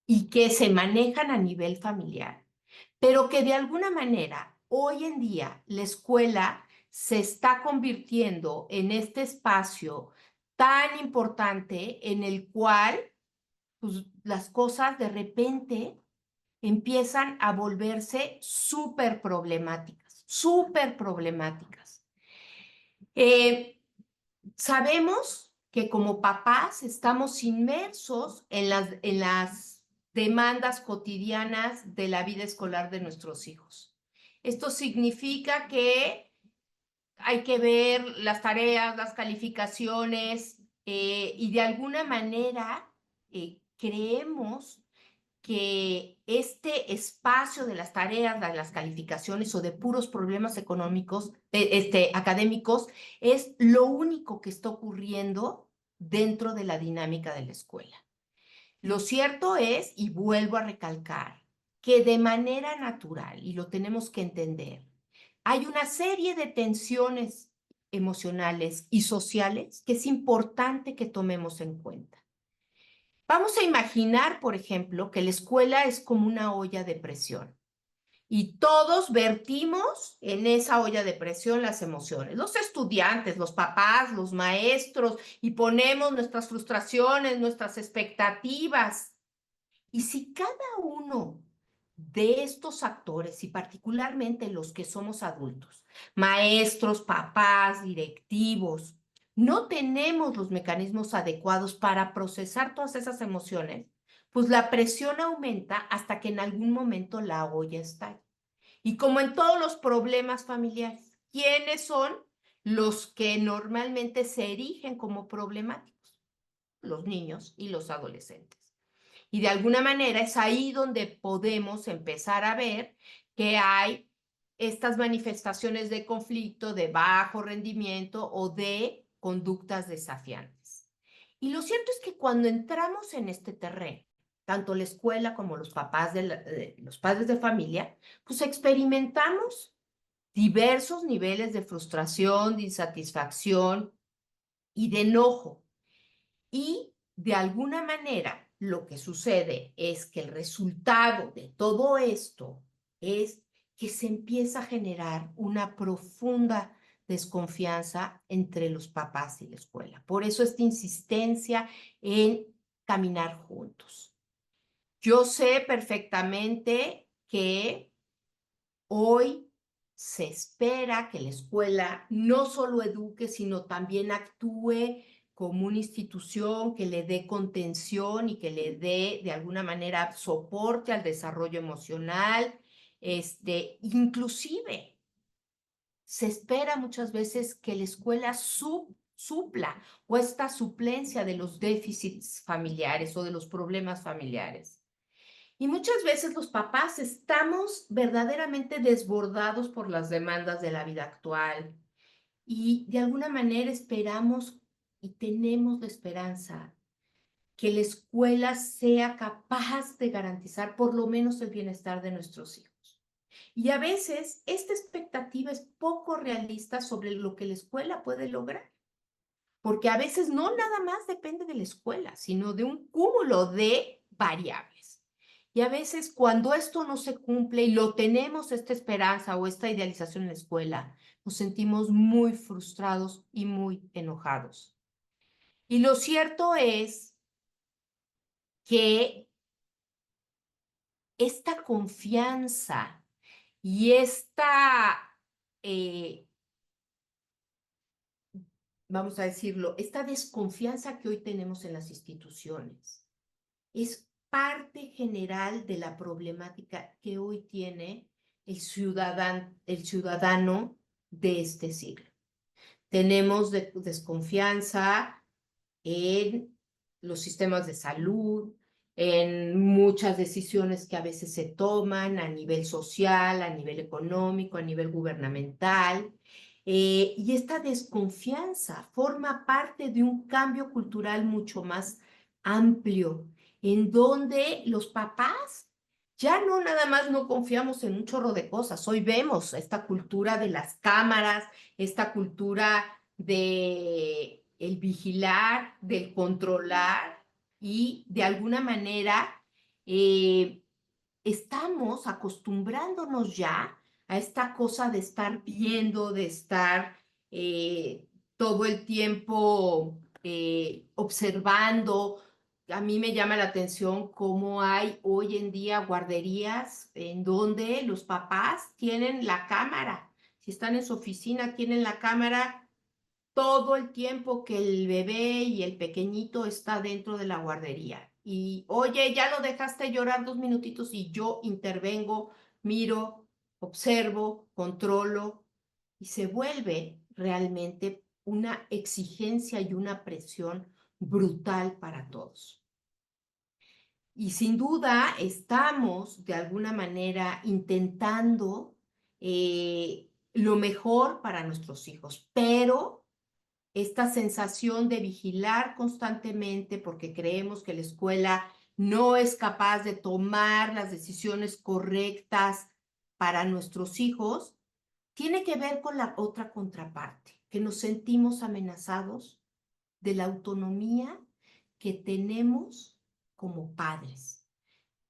y que se manejan a nivel familiar, pero que de alguna manera hoy en día la escuela se está convirtiendo en este espacio tan importante en el cual pues, las cosas de repente empiezan a volverse súper problemáticas, súper problemáticas. Sabemos que como papás estamos inmersos en las demandas cotidianas de la vida escolar de nuestros hijos. Esto significa que hay que ver las tareas, las calificaciones, y de alguna manera creemos que este espacio de las tareas, de las calificaciones o de puros problemas económicos, académicos, es lo único que está ocurriendo dentro de la dinámica de la escuela. Lo cierto es, y vuelvo a recalcar, que de manera natural, y lo tenemos que entender, hay una serie de tensiones emocionales y sociales que es importante que tomemos en cuenta. Vamos a imaginar, por ejemplo, que la escuela es como una olla de presión y todos vertimos en esa olla de presión las emociones, los estudiantes, los papás, los maestros, y ponemos nuestras frustraciones, nuestras expectativas. Y si cada uno de estos actores, y particularmente los que somos adultos, maestros, papás, directivos, no tenemos los mecanismos adecuados para procesar todas esas emociones, pues la presión aumenta hasta que en algún momento la olla estalla. Y como en todos los problemas familiares, ¿quiénes son los que normalmente se erigen como problemáticos? Los niños y los adolescentes. Y de alguna manera es ahí donde podemos empezar a ver que hay estas manifestaciones de conflicto, de bajo rendimiento o de conductas desafiantes. Y lo cierto es que cuando entramos en este terreno, tanto la escuela como los papás los padres de familia, pues experimentamos diversos niveles de frustración, de insatisfacción y de enojo. Y de alguna manera lo que sucede es que el resultado de todo esto es que se empieza a generar una profunda desconfianza entre los papás y la escuela. Por eso esta insistencia en caminar juntos. Yo sé perfectamente que hoy se espera que la escuela no solo eduque, sino también actúe como una institución que le dé contención y que le dé de alguna manera soporte al desarrollo emocional. Inclusive se espera muchas veces que la escuela supla o esta suplencia de los déficits familiares o de los problemas familiares. Y muchas veces los papás estamos verdaderamente desbordados por las demandas de la vida actual y de alguna manera esperamos y tenemos la esperanza que la escuela sea capaz de garantizar por lo menos el bienestar de nuestros hijos. Y a veces esta expectativa es poco realista sobre lo que la escuela puede lograr, porque a veces no nada más depende de la escuela, sino de un cúmulo de variables. Y a veces cuando esto no se cumple y lo tenemos esta esperanza o esta idealización en la escuela, nos sentimos muy frustrados y muy enojados. Y lo cierto es que esta confianza y vamos a decirlo, esta desconfianza que hoy tenemos en las instituciones es parte general de la problemática que hoy tiene el ciudadano de este siglo. Tenemos desconfianza en los sistemas de salud, en muchas decisiones que a veces se toman a nivel social, a nivel económico, a nivel gubernamental. Y esta desconfianza forma parte de un cambio cultural mucho más amplio, en donde los papás ya no nada más no confiamos en un chorro de cosas. Hoy vemos esta cultura de las cámaras, esta cultura de el vigilar, del controlar y de alguna manera estamos acostumbrándonos ya a esta cosa de estar viendo, de estar todo el tiempo observando. A mí me llama la atención cómo hay hoy en día guarderías en donde los papás tienen la cámara. Si están en su oficina, tienen la cámara todo el tiempo que el bebé y el pequeñito está dentro de la guardería. Y, oye, ya lo dejaste llorar 2 minutitos y yo intervengo, miro, observo, controlo y se vuelve realmente una exigencia y una presión brutal para todos. Y sin duda estamos de alguna manera intentando lo mejor para nuestros hijos, pero esta sensación de vigilar constantemente porque creemos que la escuela no es capaz de tomar las decisiones correctas para nuestros hijos, tiene que ver con la otra contraparte, que nos sentimos amenazados de la autonomía que tenemos como padres.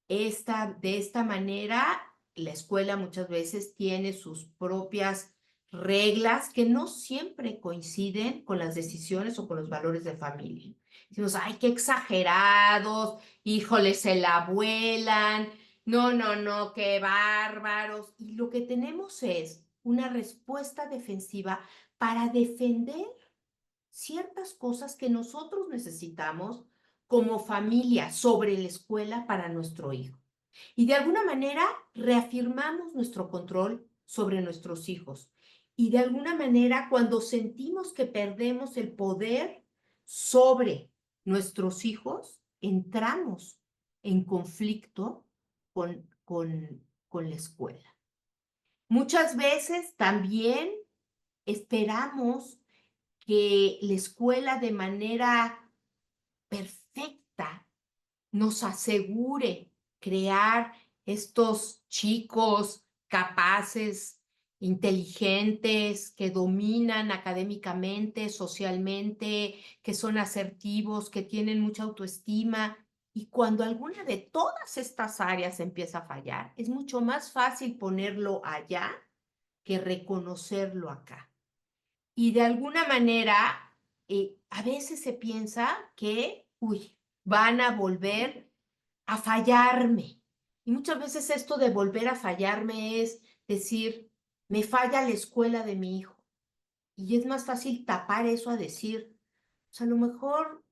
De esta manera, la escuela muchas veces tiene sus propias reglas que no siempre coinciden con las decisiones o con los valores de familia. Decimos, ay, qué exagerados, híjole, se la vuelan, no, no, no, qué bárbaros. Y lo que tenemos es una respuesta defensiva para defender ciertas cosas que nosotros necesitamos como familia sobre la escuela para nuestro hijo. Y de alguna manera reafirmamos nuestro control sobre nuestros hijos. Y de alguna manera cuando sentimos que perdemos el poder sobre nuestros hijos, entramos en conflicto con la escuela. Muchas veces también esperamos que la escuela de manera perfecta nos asegure crear estos chicos capaces, inteligentes, que dominan académicamente, socialmente, que son asertivos, que tienen mucha autoestima. Y cuando alguna de todas estas áreas empieza a fallar, es mucho más fácil ponerlo allá que reconocerlo acá. Y de alguna manera, a veces se piensa que, uy, van a volver a fallarme. Y muchas veces esto de volver a fallarme es decir, me falla la escuela de mi hijo. Y es más fácil tapar eso a decir, pues a lo mejor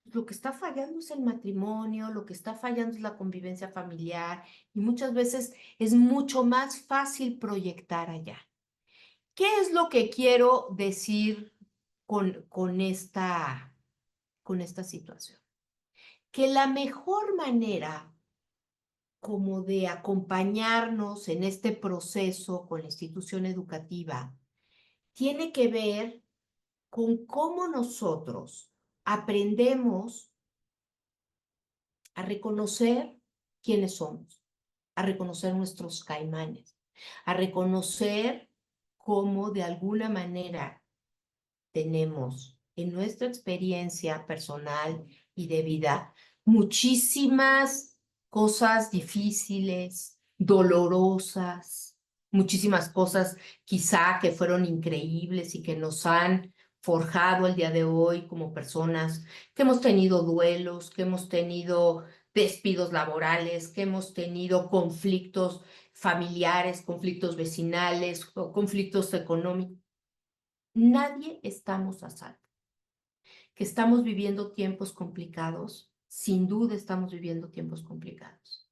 lo que está fallando es el matrimonio, lo que está fallando es la convivencia familiar. Y muchas veces es mucho más fácil proyectar allá. ¿Qué es lo que quiero decir con esta situación? Que la mejor manera como de acompañarnos en este proceso con la institución educativa tiene que ver con cómo nosotros aprendemos a reconocer quiénes somos, a reconocer nuestros caimanes, a reconocer cómo de alguna manera tenemos en nuestra experiencia personal y de vida muchísimas cosas difíciles, dolorosas, muchísimas cosas quizá que fueron increíbles y que nos han forjado el día de hoy como personas, que hemos tenido duelos, que hemos tenido despidos laborales, que hemos tenido conflictos familiares, conflictos vecinales, conflictos económicos. Nadie estamos a salvo. Que estamos viviendo tiempos complicados, sin duda estamos viviendo tiempos complicados,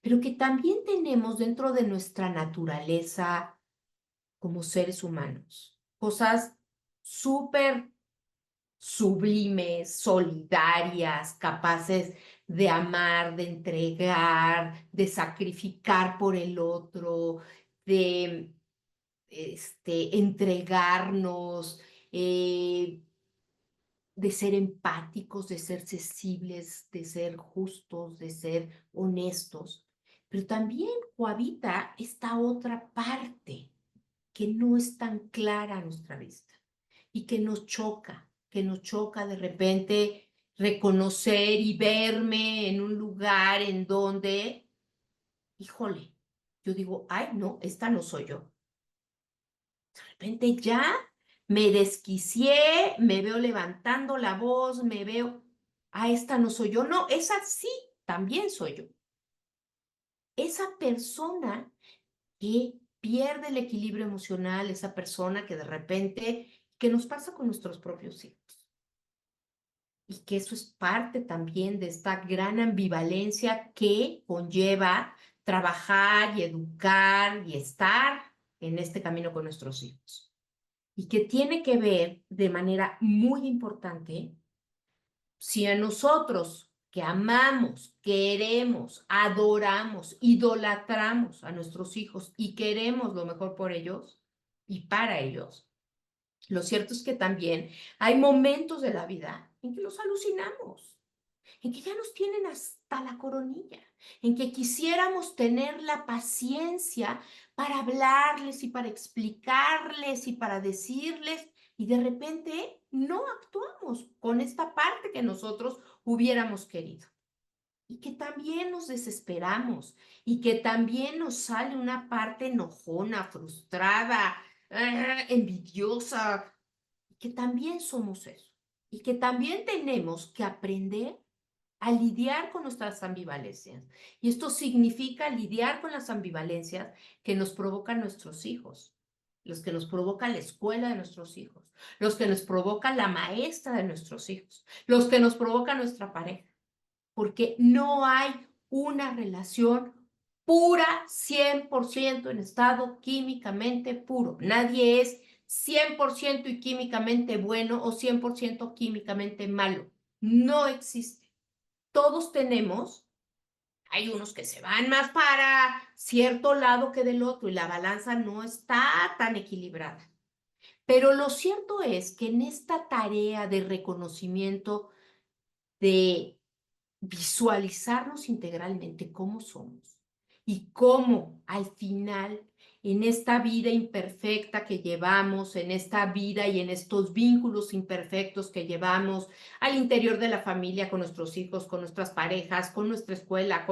pero que también tenemos dentro de nuestra naturaleza como seres humanos cosas súper sublimes, solidarias, capaces de amar, de entregar, de sacrificar por el otro, de entregarnos, de ser empáticos, de ser sensibles, de ser justos, de ser honestos. Pero también cohabita esta otra parte que no es tan clara a nuestra vista y que nos choca de repente reconocer y verme en un lugar en donde, híjole, yo digo, ay, no, esta no soy yo. De repente ya me desquicié, me veo levantando la voz, me veo, esta no soy yo. No, esa sí, también soy yo. Esa persona que pierde el equilibrio emocional, esa persona que de repente, que nos pasa con nuestros propios hijos. Y que eso es parte también de esta gran ambivalencia que conlleva trabajar y educar y estar en este camino con nuestros hijos. Y que tiene que ver de manera muy importante si a nosotros que amamos, queremos, adoramos, idolatramos a nuestros hijos y queremos lo mejor por ellos y para ellos. Lo cierto es que también hay momentos de la vida en que los alucinamos, en que ya nos tienen hasta la coronilla, en que quisiéramos tener la paciencia para hablarles y para explicarles y para decirles, y de repente no actuamos con esta parte que nosotros hubiéramos querido. Y que también nos desesperamos y que también nos sale una parte enojona, frustrada, envidiosa, que también somos eso. Y que también tenemos que aprender a lidiar con nuestras ambivalencias. Y esto significa lidiar con las ambivalencias que nos provocan nuestros hijos, los que nos provoca la escuela de nuestros hijos, los que nos provoca la maestra de nuestros hijos, los que nos provoca nuestra pareja, porque no hay una relación pura 100% en estado químicamente puro. Nadie es 100% y químicamente bueno o 100% químicamente malo. No existe. Todos tenemos, hay unos que se van más para cierto lado que del otro y la balanza no está tan equilibrada. Pero lo cierto es que en esta tarea de reconocimiento, de visualizarnos integralmente cómo somos y cómo al final en esta vida imperfecta que llevamos, en esta vida y en estos vínculos imperfectos que llevamos al interior de la familia, con nuestros hijos, con nuestras parejas, con nuestra escuela,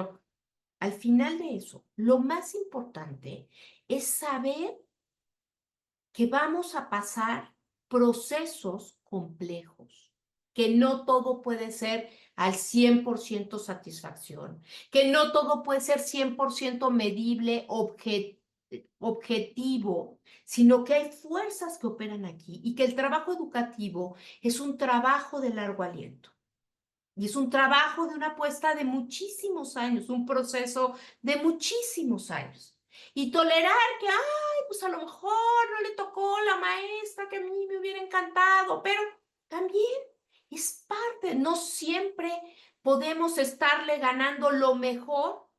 al final de eso, lo más importante es saber que vamos a pasar procesos complejos, que no todo puede ser al 100% satisfacción, que no todo puede ser 100% medible, objetivo, sino que hay fuerzas que operan aquí y que el trabajo educativo es un trabajo de largo aliento. Y es un trabajo de una apuesta de muchísimos años, un proceso de muchísimos años. Y tolerar que, pues a lo mejor no le tocó la maestra que a mí me hubiera encantado, pero también es parte, no siempre podemos estarle ganando lo mejor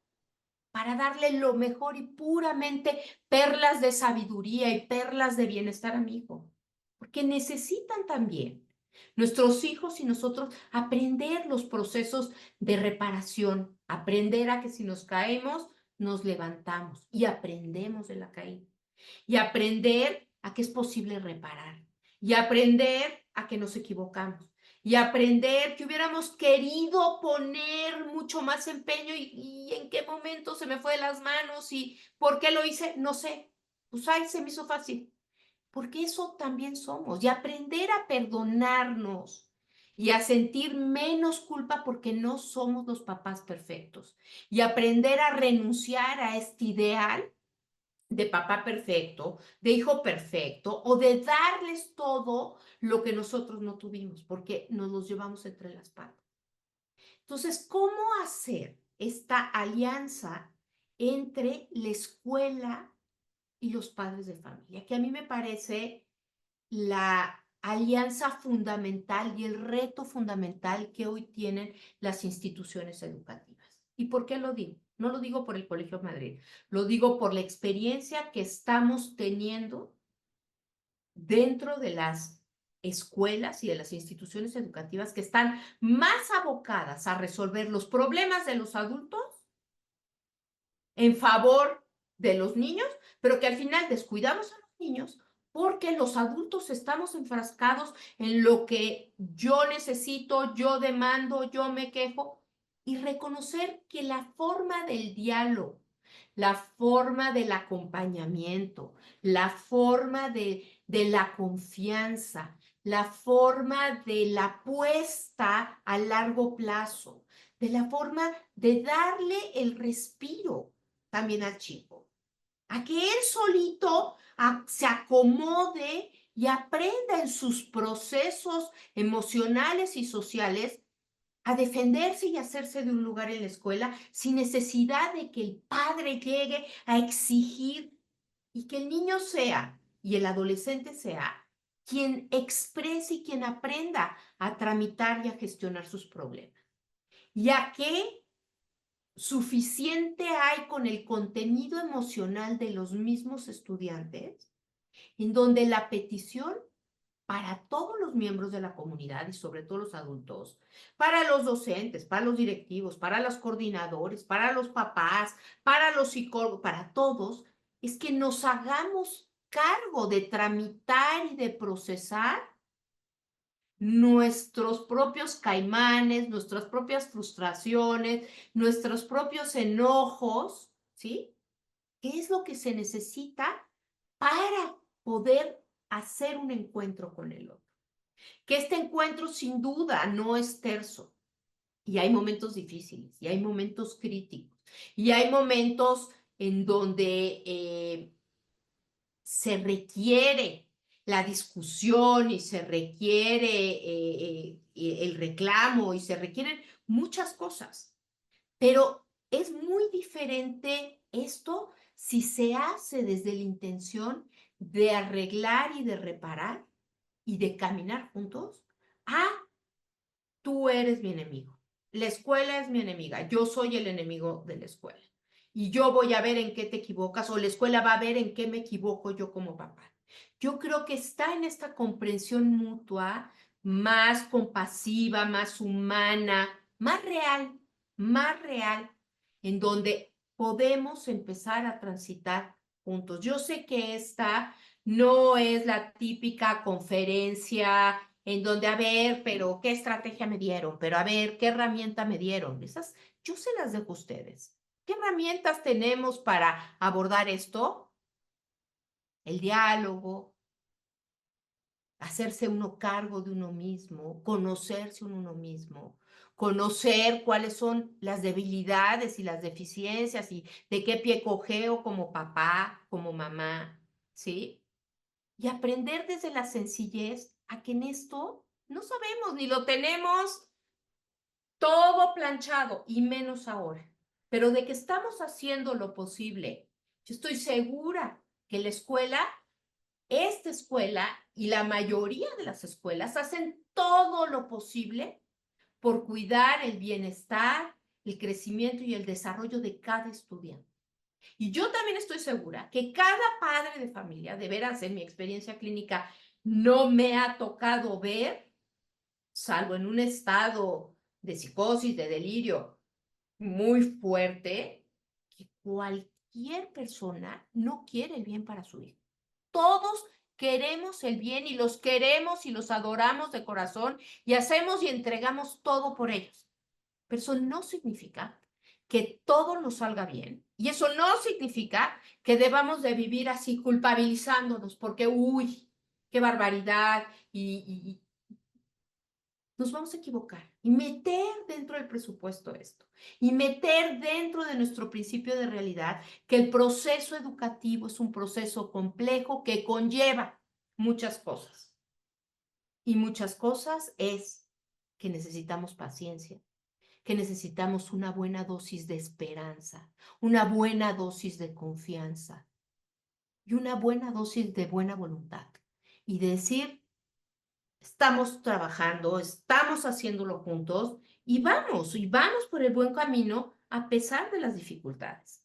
para darle lo mejor y puramente perlas de sabiduría y perlas de bienestar a mi hijo, porque necesitan también nuestros hijos y nosotros aprender los procesos de reparación, aprender a que si nos caemos, nos levantamos y aprendemos de la caída y aprender a que es posible reparar y aprender a que nos equivocamos y aprender que hubiéramos querido poner mucho más empeño y en qué momento se me fue de las manos y por qué lo hice, no sé. Pues ahí se me hizo fácil, porque eso también somos y aprender a perdonarnos y a sentir menos culpa porque no somos los papás perfectos y aprender a renunciar a este ideal de papá perfecto, de hijo perfecto, o de darles todo lo que nosotros no tuvimos, porque nos los llevamos entre las patas. Entonces, ¿cómo hacer esta alianza entre la escuela y los padres de familia? Que a mí me parece la alianza fundamental y el reto fundamental que hoy tienen las instituciones educativas. ¿Y por qué lo digo? no lo digo por el Colegio Madrid, lo digo por la experiencia que estamos teniendo dentro de las escuelas y de las instituciones educativas que están más abocadas a resolver los problemas de los adultos en favor de los niños, pero que al final descuidamos a los niños porque los adultos estamos enfrascados en lo que yo necesito, yo demando, yo me quejo, y reconocer que la forma del diálogo, la forma del acompañamiento, la forma de la confianza, la forma de la apuesta a largo plazo, de la forma de darle el respiro también al chico, a que él solito se acomode y aprenda en sus procesos emocionales y sociales a defenderse y hacerse de un lugar en la escuela sin necesidad de que el padre llegue a exigir, y que el niño sea y el adolescente sea quien exprese y quien aprenda a tramitar y a gestionar sus problemas. Ya que suficiente hay con el contenido emocional de los mismos estudiantes, en donde la petición para todos los miembros de la comunidad y sobre todo los adultos, para los docentes, para los directivos, para los coordinadores, para los papás, para los psicólogos, para todos, es que nos hagamos cargo de tramitar y de procesar nuestros propios caimanes, nuestras propias frustraciones, nuestros propios enojos, ¿sí? ¿Qué es lo que se necesita para poder hacer un encuentro con el otro? Que este encuentro sin duda no es terso. Y hay momentos difíciles, y hay momentos críticos, y hay momentos en donde se requiere la discusión y se requiere el reclamo y se requieren muchas cosas. Pero es muy diferente esto si se hace desde la intención de arreglar y de reparar y de caminar juntos a tú eres mi enemigo. La escuela es mi enemiga. Yo soy el enemigo de la escuela. Y yo voy a ver en qué te equivocas o la escuela va a ver en qué me equivoco yo como papá. Yo creo que está en esta comprensión mutua más compasiva, más humana, más real, en donde podemos empezar a transitar juntos. Yo sé que esta no es la típica conferencia en donde, a ver, pero ¿qué estrategia me dieron? Pero a ver, ¿qué herramienta me dieron? Esas yo se las dejo a ustedes. ¿Qué herramientas tenemos para abordar esto? El diálogo, hacerse uno cargo de uno mismo, conocerse uno mismo, conocer cuáles son las debilidades y las deficiencias y de qué pie cojeo como papá, como mamá, ¿sí? Y aprender desde la sencillez a que en esto no sabemos ni lo tenemos todo planchado y menos ahora, pero de que estamos haciendo lo posible. Yo estoy segura que la escuela, esta escuela y la mayoría de las escuelas hacen todo lo posible por cuidar el bienestar, el crecimiento y el desarrollo de cada estudiante. Y yo también estoy segura que cada padre de familia, de veras en mi experiencia clínica, no me ha tocado ver, salvo en un estado de psicosis, de delirio muy fuerte, que cualquier persona no quiere el bien para su hijo. Todos queremos el bien y los queremos y los adoramos de corazón y hacemos y entregamos todo por ellos. Pero eso no significa que todo nos salga bien. Y eso no significa que debamos de vivir así culpabilizándonos porque, uy, qué barbaridad, y nos vamos a equivocar. Y meter dentro del presupuesto esto. Y meter dentro de nuestro principio de realidad que el proceso educativo es un proceso complejo que conlleva muchas cosas. Y muchas cosas es que necesitamos paciencia, que necesitamos una buena dosis de esperanza, una buena dosis de confianza y una buena dosis de buena voluntad. Y decir, estamos trabajando, estamos haciéndolo juntos y vamos por el buen camino a pesar de las dificultades.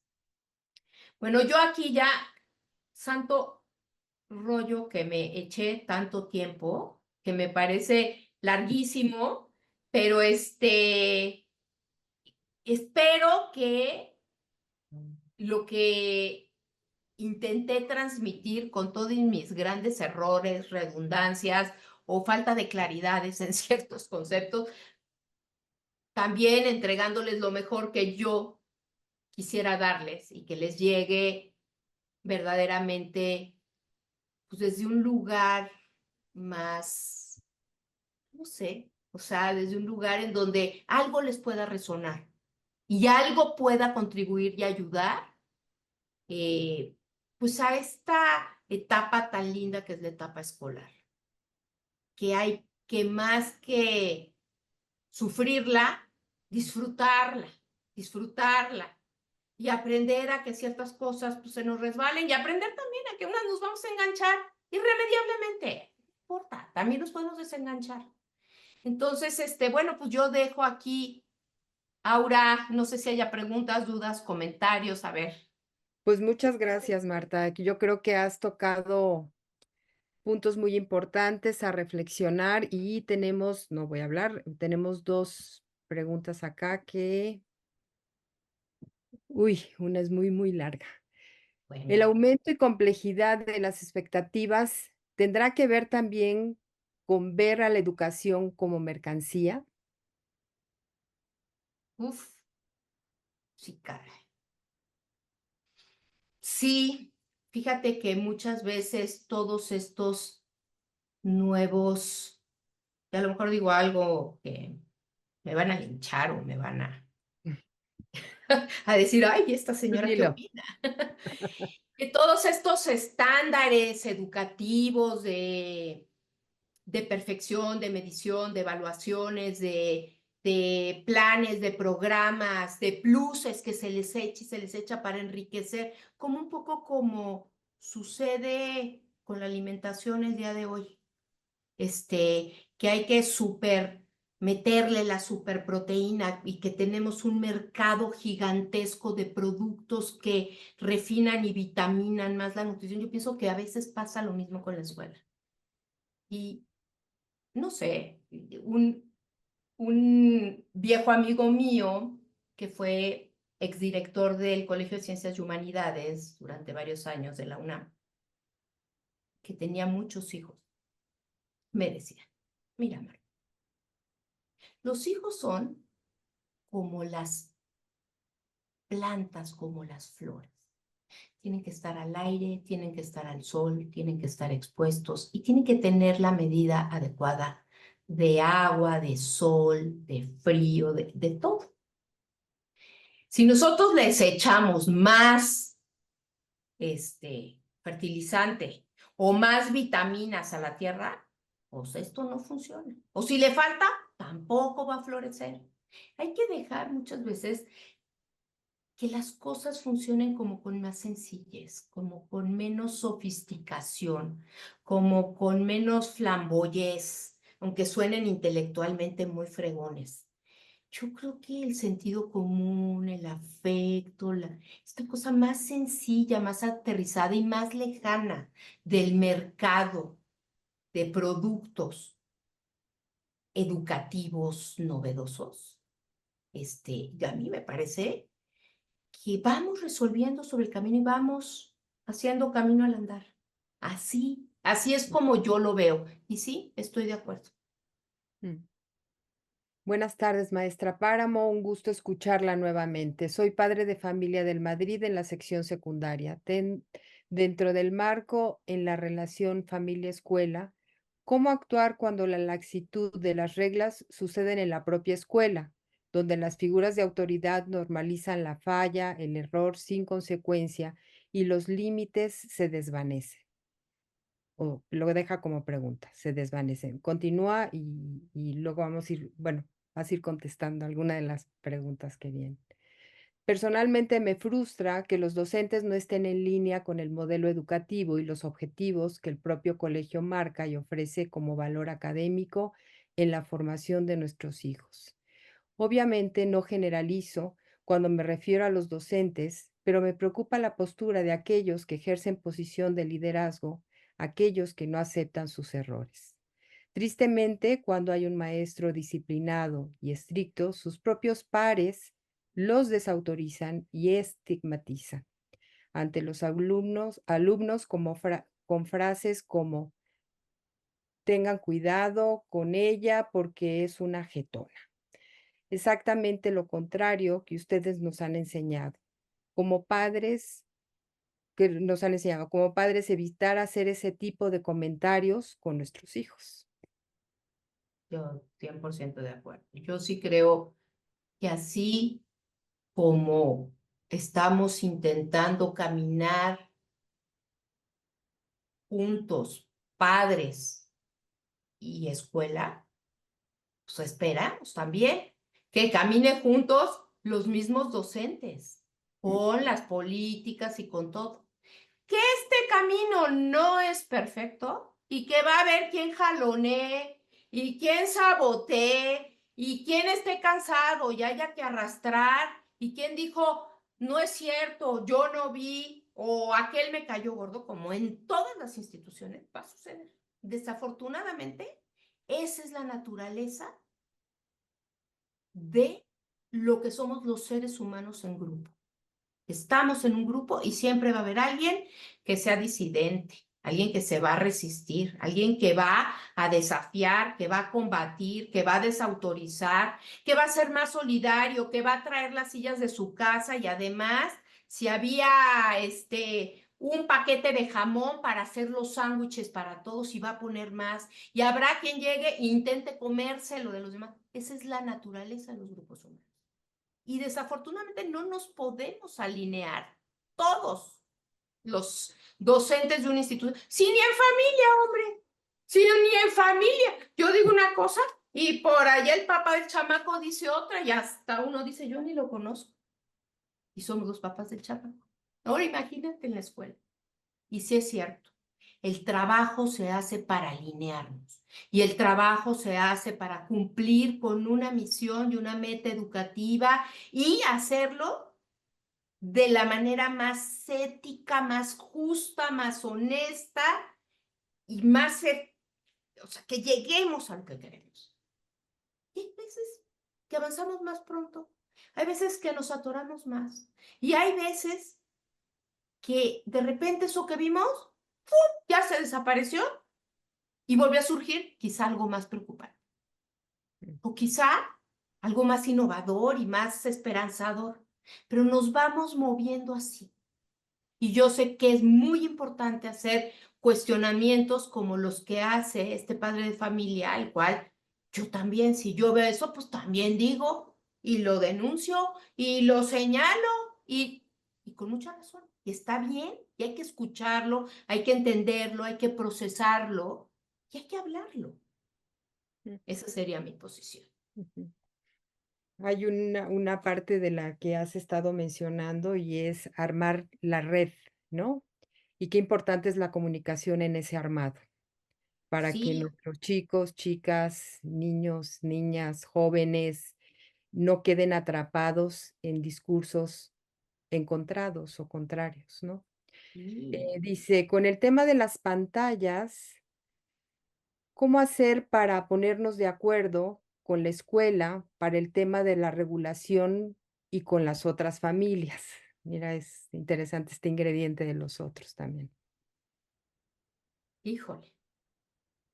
Bueno, yo aquí ya, santo rollo que me eché tanto tiempo, que me parece larguísimo, pero espero que lo que intenté transmitir con todos mis grandes errores, redundancias o falta de claridades en ciertos conceptos, también entregándoles lo mejor que yo quisiera darles y que les llegue verdaderamente, pues desde un lugar más, no sé, o sea, desde un lugar en donde algo les pueda resonar y algo pueda contribuir y ayudar, eh, pues a esta etapa tan linda que es la etapa escolar, que hay que más que sufrirla, disfrutarla, disfrutarla y aprender a que ciertas cosas pues, se nos resbalen y aprender también a que unas nos vamos a enganchar irremediablemente. No importa, también nos podemos desenganchar. Entonces, bueno, pues yo dejo aquí, Aura, no sé si haya preguntas, dudas, comentarios, a ver. Pues muchas gracias, Marta. Que Yo creo que has tocado puntos muy importantes a reflexionar y tenemos, no voy a hablar, tenemos dos preguntas acá una es muy, muy larga. El Bueno, aumento y complejidad de las expectativas tendrá que ver también con ver a la educación como mercancía. uf, sí, caray. Sí, fíjate que muchas veces todos estos nuevos, y a lo mejor digo algo que me van a linchar o me van a decir, ay, ¿esta Tú señora qué dilo. opina? Que todos estos estándares educativos de perfección, de medición, de evaluaciones, de planes, de programas, de pluses que se les echa y se les echa para enriquecer, como un poco como sucede con la alimentación el día de hoy, que hay que meterle la superproteína y que tenemos un mercado gigantesco de productos que refinan y vitaminan más la nutrición. Yo pienso que a veces pasa lo mismo con la escuela. Y no sé, un viejo amigo mío que fue exdirector del Colegio de Ciencias y Humanidades durante varios años de la UNAM, que tenía muchos hijos, me decía, mira, Mar, los hijos son como las plantas, como las flores. Tienen que estar al aire, tienen que estar al sol, tienen que estar expuestos y tienen que tener la medida adecuada de agua, de sol, de frío, de todo. Si nosotros les echamos más fertilizante o más vitaminas a la tierra, pues esto no funciona. O si le falta, tampoco va a florecer. Hay que dejar muchas veces que las cosas funcionen como con más sencillez, como con menos sofisticación, como con menos flamboyez, aunque suenen intelectualmente muy fregones. Yo creo que el sentido común, el afecto, esta cosa más sencilla, más aterrizada y más lejana del mercado de productos educativos novedosos, a mí me parece que vamos resolviendo sobre el camino y vamos haciendo camino al andar. Así es como yo lo veo. Y sí, estoy de acuerdo. Mm. Buenas tardes, maestra Páramo. Un gusto escucharla nuevamente. Soy padre de familia del Madrid en la sección secundaria. Dentro del marco en la relación familia-escuela, ¿cómo actuar cuando la laxitud de las reglas suceden en la propia escuela, donde las figuras de autoridad normalizan la falla, el error sin consecuencia y los límites se desvanecen? O lo deja como pregunta, se desvanecen. Continúa y luego vamos a ir, bueno, vas a ir contestando alguna de las preguntas que vienen. Personalmente me frustra que los docentes no estén en línea con el modelo educativo y los objetivos que el propio colegio marca y ofrece como valor académico en la formación de nuestros hijos. Obviamente no generalizo, cuando me refiero a los docentes, pero me preocupa la postura de aquellos que ejercen posición de liderazgo, aquellos que no aceptan sus errores. Tristemente, cuando hay un maestro disciplinado y estricto, sus propios pares los desautorizan y estigmatizan ante los alumnos como con frases como tengan cuidado con ella porque es una jetona. Exactamente lo contrario que ustedes nos han enseñado. Como padres, que nos han enseñado, como padres, evitar hacer ese tipo de comentarios con nuestros hijos. Yo 100% de acuerdo. Yo sí creo que así como estamos intentando caminar juntos, padres y escuela, pues esperamos también que caminen juntos los mismos docentes, Mm, con las políticas y con todo. Que este camino no es perfecto y que va a haber quien jalonee y quien sabotee y quien esté cansado y haya que arrastrar y quien dijo, no es cierto, yo no vi o aquel me cayó gordo, como en todas las instituciones va a suceder. Desafortunadamente, esa es la naturaleza de lo que somos los seres humanos en grupo. Estamos en un grupo y siempre va a haber alguien que sea disidente, alguien que se va a resistir, alguien que va a desafiar, que va a combatir, que va a desautorizar, que va a ser más solidario, que va a traer las sillas de su casa y además, si había un paquete de jamón para hacer los sándwiches para todos y va a poner más y habrá quien llegue e intente comerse lo de los demás. Esa es la naturaleza de los grupos humanos. Y desafortunadamente no nos podemos alinear todos los docentes de un instituto, si ni en familia, hombre, si ni en familia. Yo digo una cosa y por allá el papá del chamaco dice otra y hasta uno dice, yo ni lo conozco. Y somos los papás del chamaco. Ahora imagínate en la escuela. Y sí es cierto, el trabajo se hace para alinearnos y el trabajo se hace para cumplir con una misión y una meta educativa y hacerlo de la manera más ética, más justa, más honesta y más, o sea, que lleguemos a lo que queremos. Y hay veces que avanzamos más pronto, hay veces que nos atoramos más y hay veces que de repente eso que vimos, ¡pum!, ya se desapareció y volvió a surgir quizá algo más preocupante mm, o quizá algo más innovador y más esperanzador, pero nos vamos moviendo así. Y yo sé que es muy importante hacer cuestionamientos como los que hace este padre de familia, al cual yo también, si yo veo eso, pues también digo y lo denuncio y lo señalo y con mucha razón. Y está bien y hay que escucharlo, hay que entenderlo, hay que procesarlo y hay que hablarlo. mm, Esa sería mi posición. ujú. Hay una parte de la que has estado mencionando y es armar la red, ¿no? Y qué importante es la comunicación en ese armado, para que Sí, nuestros chicos, chicas, niños, niñas, jóvenes no queden atrapados en discursos encontrados o contrarios, ¿no? sí. Dice, con el tema de las pantallas, ¿cómo hacer para ponernos de acuerdo con la escuela para el tema de la regulación y con las otras familias? Mira, es interesante este ingrediente de los otros también. Híjole,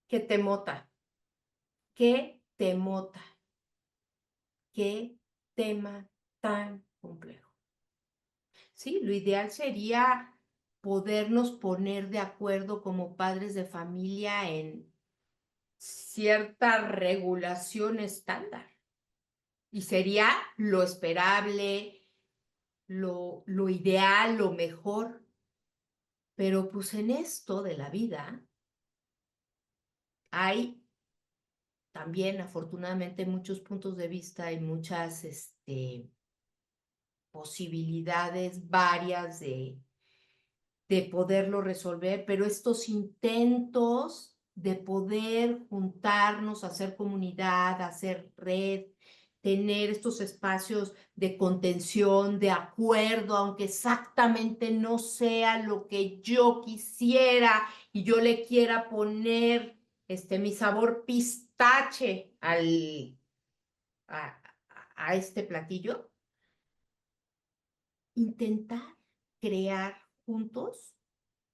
qué temota, qué temota. Qué tema tan complejo. Sí, lo ideal sería podernos poner de acuerdo como padres de familia en cierta regulación estándar. Y sería lo esperable, lo ideal, lo mejor. Pero pues en esto de la vida hay también afortunadamente muchos puntos de vista y muchas posibilidades varias de poderlo resolver, pero estos intentos de poder juntarnos, hacer comunidad, hacer red, tener estos espacios de contención, de acuerdo, aunque exactamente no sea lo que yo quisiera y yo le quiera poner mi sabor pistache a este platillo, intentar crear juntos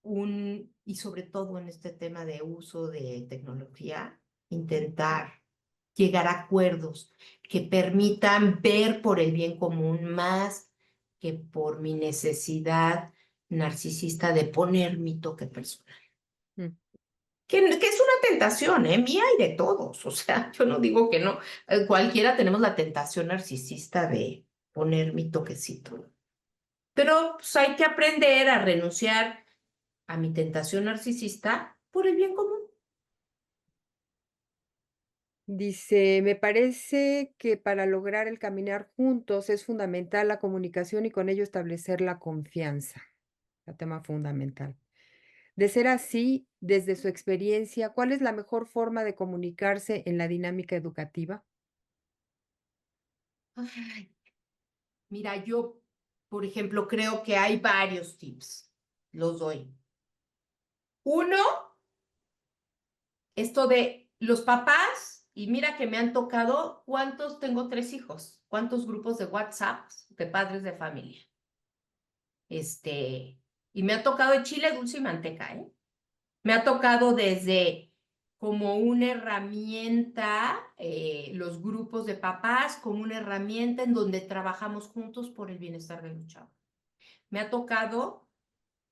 y sobre todo en este tema de uso de tecnología, intentar llegar a acuerdos que permitan ver por el bien común más que por mi necesidad narcisista de poner mi toque personal. Mm. Que es una tentación, mía y de todos. O sea, yo no digo que no. Cualquiera tenemos la tentación narcisista de poner mi toquecito. Pero pues, hay que aprender a renunciar a mi tentación narcisista por el bien común. Dice, me parece que para lograr el caminar juntos es fundamental la comunicación y con ello establecer la confianza, el tema fundamental. De ser así, desde su experiencia, ¿cuál es la mejor forma de comunicarse en la dinámica educativa? Ay, mira, yo, por ejemplo, creo que hay varios tips. Los doy. Uno, esto de los papás, y mira que me han tocado, ¿cuántos? Tengo 3 hijos. ¿Cuántos grupos de WhatsApp de padres de familia? Y me ha tocado de chile, dulce y manteca, ¿eh? Me ha tocado desde como una herramienta, los grupos de papás, como una herramienta en donde trabajamos juntos por el bienestar del chavo. Me ha tocado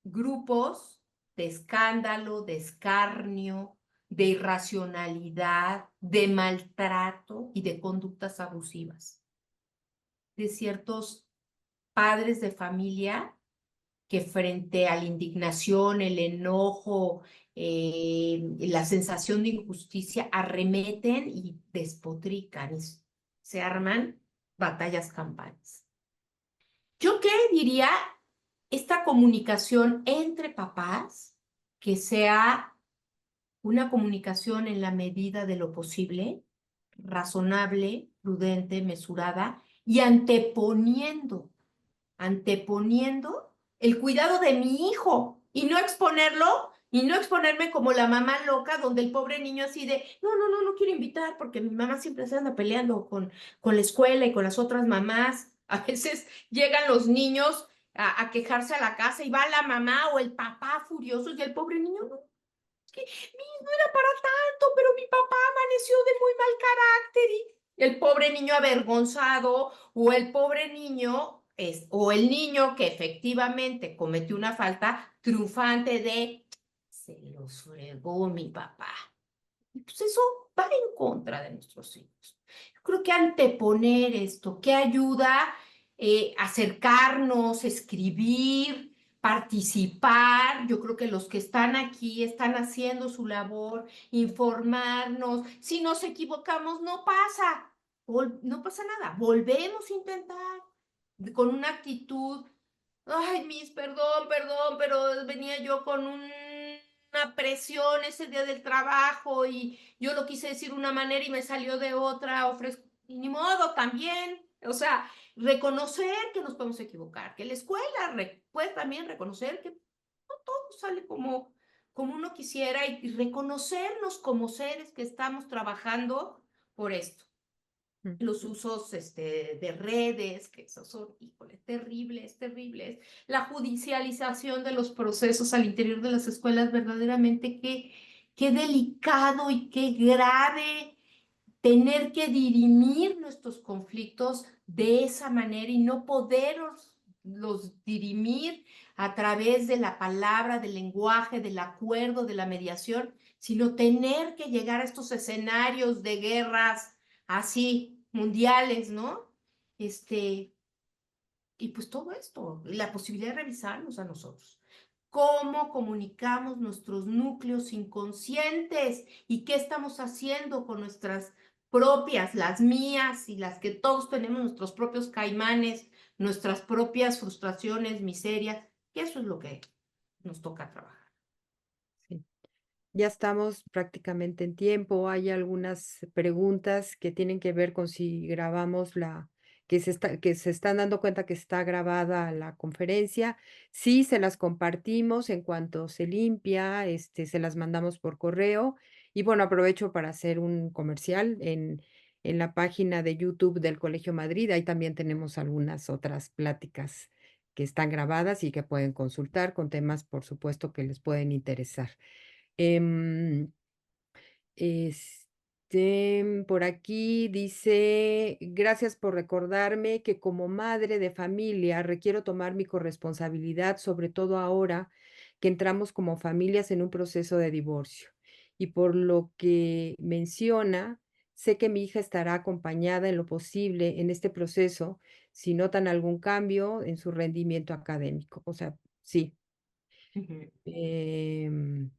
grupos de escándalo, de escarnio, de irracionalidad, de maltrato y de conductas abusivas de ciertos padres de familia que frente a la indignación, el enojo, la sensación de injusticia, arremeten y despotrican, se arman batallas campales. ¿Yo qué diría? Esta comunicación entre papás, que sea una comunicación en la medida de lo posible, razonable, prudente, mesurada y anteponiendo el cuidado de mi hijo y no exponerlo y no exponerme como la mamá loca donde el pobre niño así de, no quiero invitar porque mi mamá siempre se anda peleando con la escuela y con las otras mamás. A veces llegan los niños a quejarse a la casa y va la mamá o el papá furiosos y el pobre niño, no, es que no era para tanto, pero mi papá amaneció de muy mal carácter y el pobre niño avergonzado o el pobre niño o el niño que efectivamente cometió una falta triunfante de se los fregó mi papá. Y pues eso va en contra de nuestros hijos. Yo creo que anteponer esto, que ayuda acercarnos, escribir, participar. Yo creo que los que están aquí están haciendo su labor, informarnos. Si nos equivocamos, no pasa, no pasa nada. Volvemos a intentar con una actitud. Ay, perdón, pero venía yo con una presión ese día del trabajo y yo lo quise decir de una manera y me salió de otra, y ni modo, también. O sea, reconocer que nos podemos equivocar, que la escuela puede también reconocer que no todo sale como uno quisiera y reconocernos como seres que estamos trabajando por esto. Mm. Los usos de redes, que esos son, híjole, terribles, terribles. La judicialización de los procesos al interior de las escuelas, verdaderamente qué delicado y qué grave tener que dirimir nuestros conflictos de esa manera y no poderlos los dirimir a través de la palabra, del lenguaje, del acuerdo, de la mediación, sino tener que llegar a estos escenarios de guerras así mundiales, ¿no? Y pues todo esto, la posibilidad de revisarnos a nosotros. ¿Cómo comunicamos nuestros núcleos inconscientes y qué estamos haciendo con nuestras propias, las mías y las que todos tenemos, nuestros propios caimanes, nuestras propias frustraciones, miserias? Que eso es lo que nos toca trabajar. Sí. Ya estamos prácticamente en tiempo. Hay algunas preguntas que tienen que ver con si grabamos que se están dando cuenta que está grabada la conferencia. Sí, se las compartimos en cuanto se limpia, se las mandamos por correo. Y bueno, aprovecho para hacer un comercial en la página de YouTube del Colegio Madrid. Ahí también tenemos algunas otras pláticas que están grabadas y que pueden consultar con temas, por supuesto, que les pueden interesar. Em, por aquí dice, gracias por recordarme que como madre de familia requiero tomar mi corresponsabilidad, sobre todo ahora que entramos como familias en un proceso de divorcio. Y por lo que menciona, sé que mi hija estará acompañada en lo posible en este proceso si notan algún cambio en su rendimiento académico. O sea, sí. Ujú. em,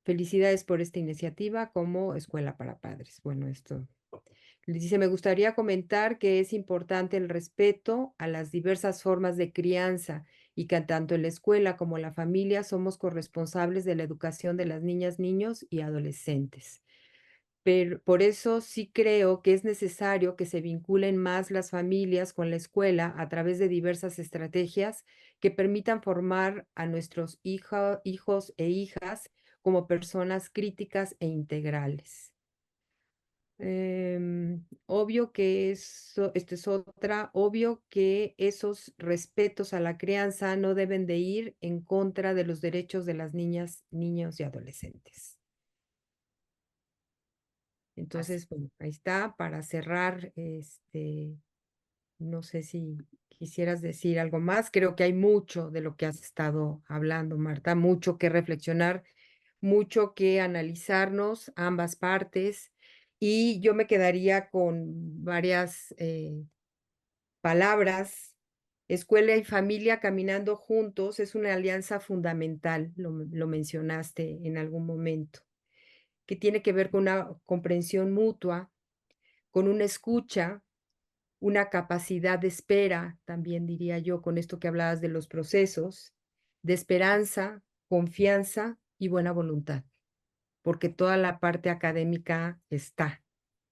Felicidades por esta iniciativa como Escuela para Padres. Bueno, esto les dice, me gustaría comentar que es importante el respeto a las diversas formas de crianza y que tanto en la escuela como en la familia somos corresponsables de la educación de las niñas, niños y adolescentes. Pero por eso sí creo que es necesario que se vinculen más las familias con la escuela a través de diversas estrategias que permitan formar a nuestros hijos e hijas como personas críticas e integrales. Obvio que eso, esta es otra, obvio que esos respetos a la crianza no deben de ir en contra de los derechos de las niñas, niños y adolescentes. Así. Entonces, bueno, ahí está para cerrar, no sé si quisieras decir algo más. Creo que hay mucho de lo que has estado hablando, Marta, mucho que reflexionar, mucho que analizarnos, ambas partes, y yo me quedaría con varias palabras. Escuela y familia caminando juntos es una alianza fundamental, lo mencionaste en algún momento, que tiene que ver con una comprensión mutua, con una escucha, una capacidad de espera, también diría yo, con esto que hablabas de los procesos, de esperanza, confianza y buena voluntad, porque toda la parte académica está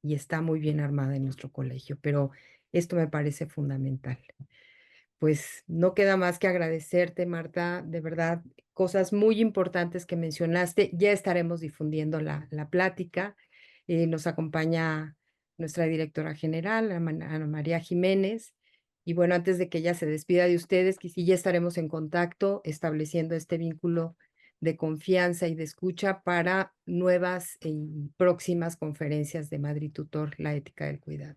y está muy bien armada en nuestro colegio, pero esto me parece fundamental. Pues no queda más que agradecerte, Marta, de verdad, cosas muy importantes que mencionaste. Ya estaremos difundiendo la plática. Nos acompaña nuestra directora general, Ana María Jiménez. Y bueno, antes de que ella se despida de ustedes, que sí ya estaremos en contacto, estableciendo este vínculo de confianza y de escucha para nuevas y próximas conferencias de Madrid Tutor, la ética del cuidado.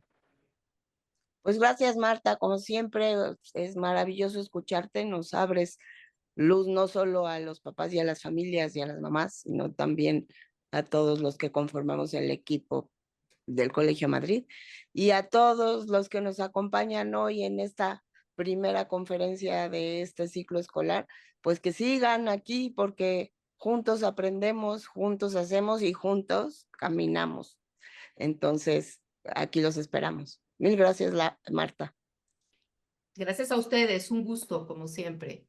Pues gracias, Marta. Como siempre, es maravilloso escucharte. Nos abres luz no solo a los papás y a las familias y a las mamás, sino también a todos los que conformamos el equipo del Colegio Madrid y a todos los que nos acompañan hoy en esta primera conferencia de este ciclo escolar, pues que sigan aquí porque juntos aprendemos, juntos hacemos y juntos caminamos. Entonces, aquí los esperamos. Mil gracias, Marta. Gracias a ustedes, un gusto, como siempre.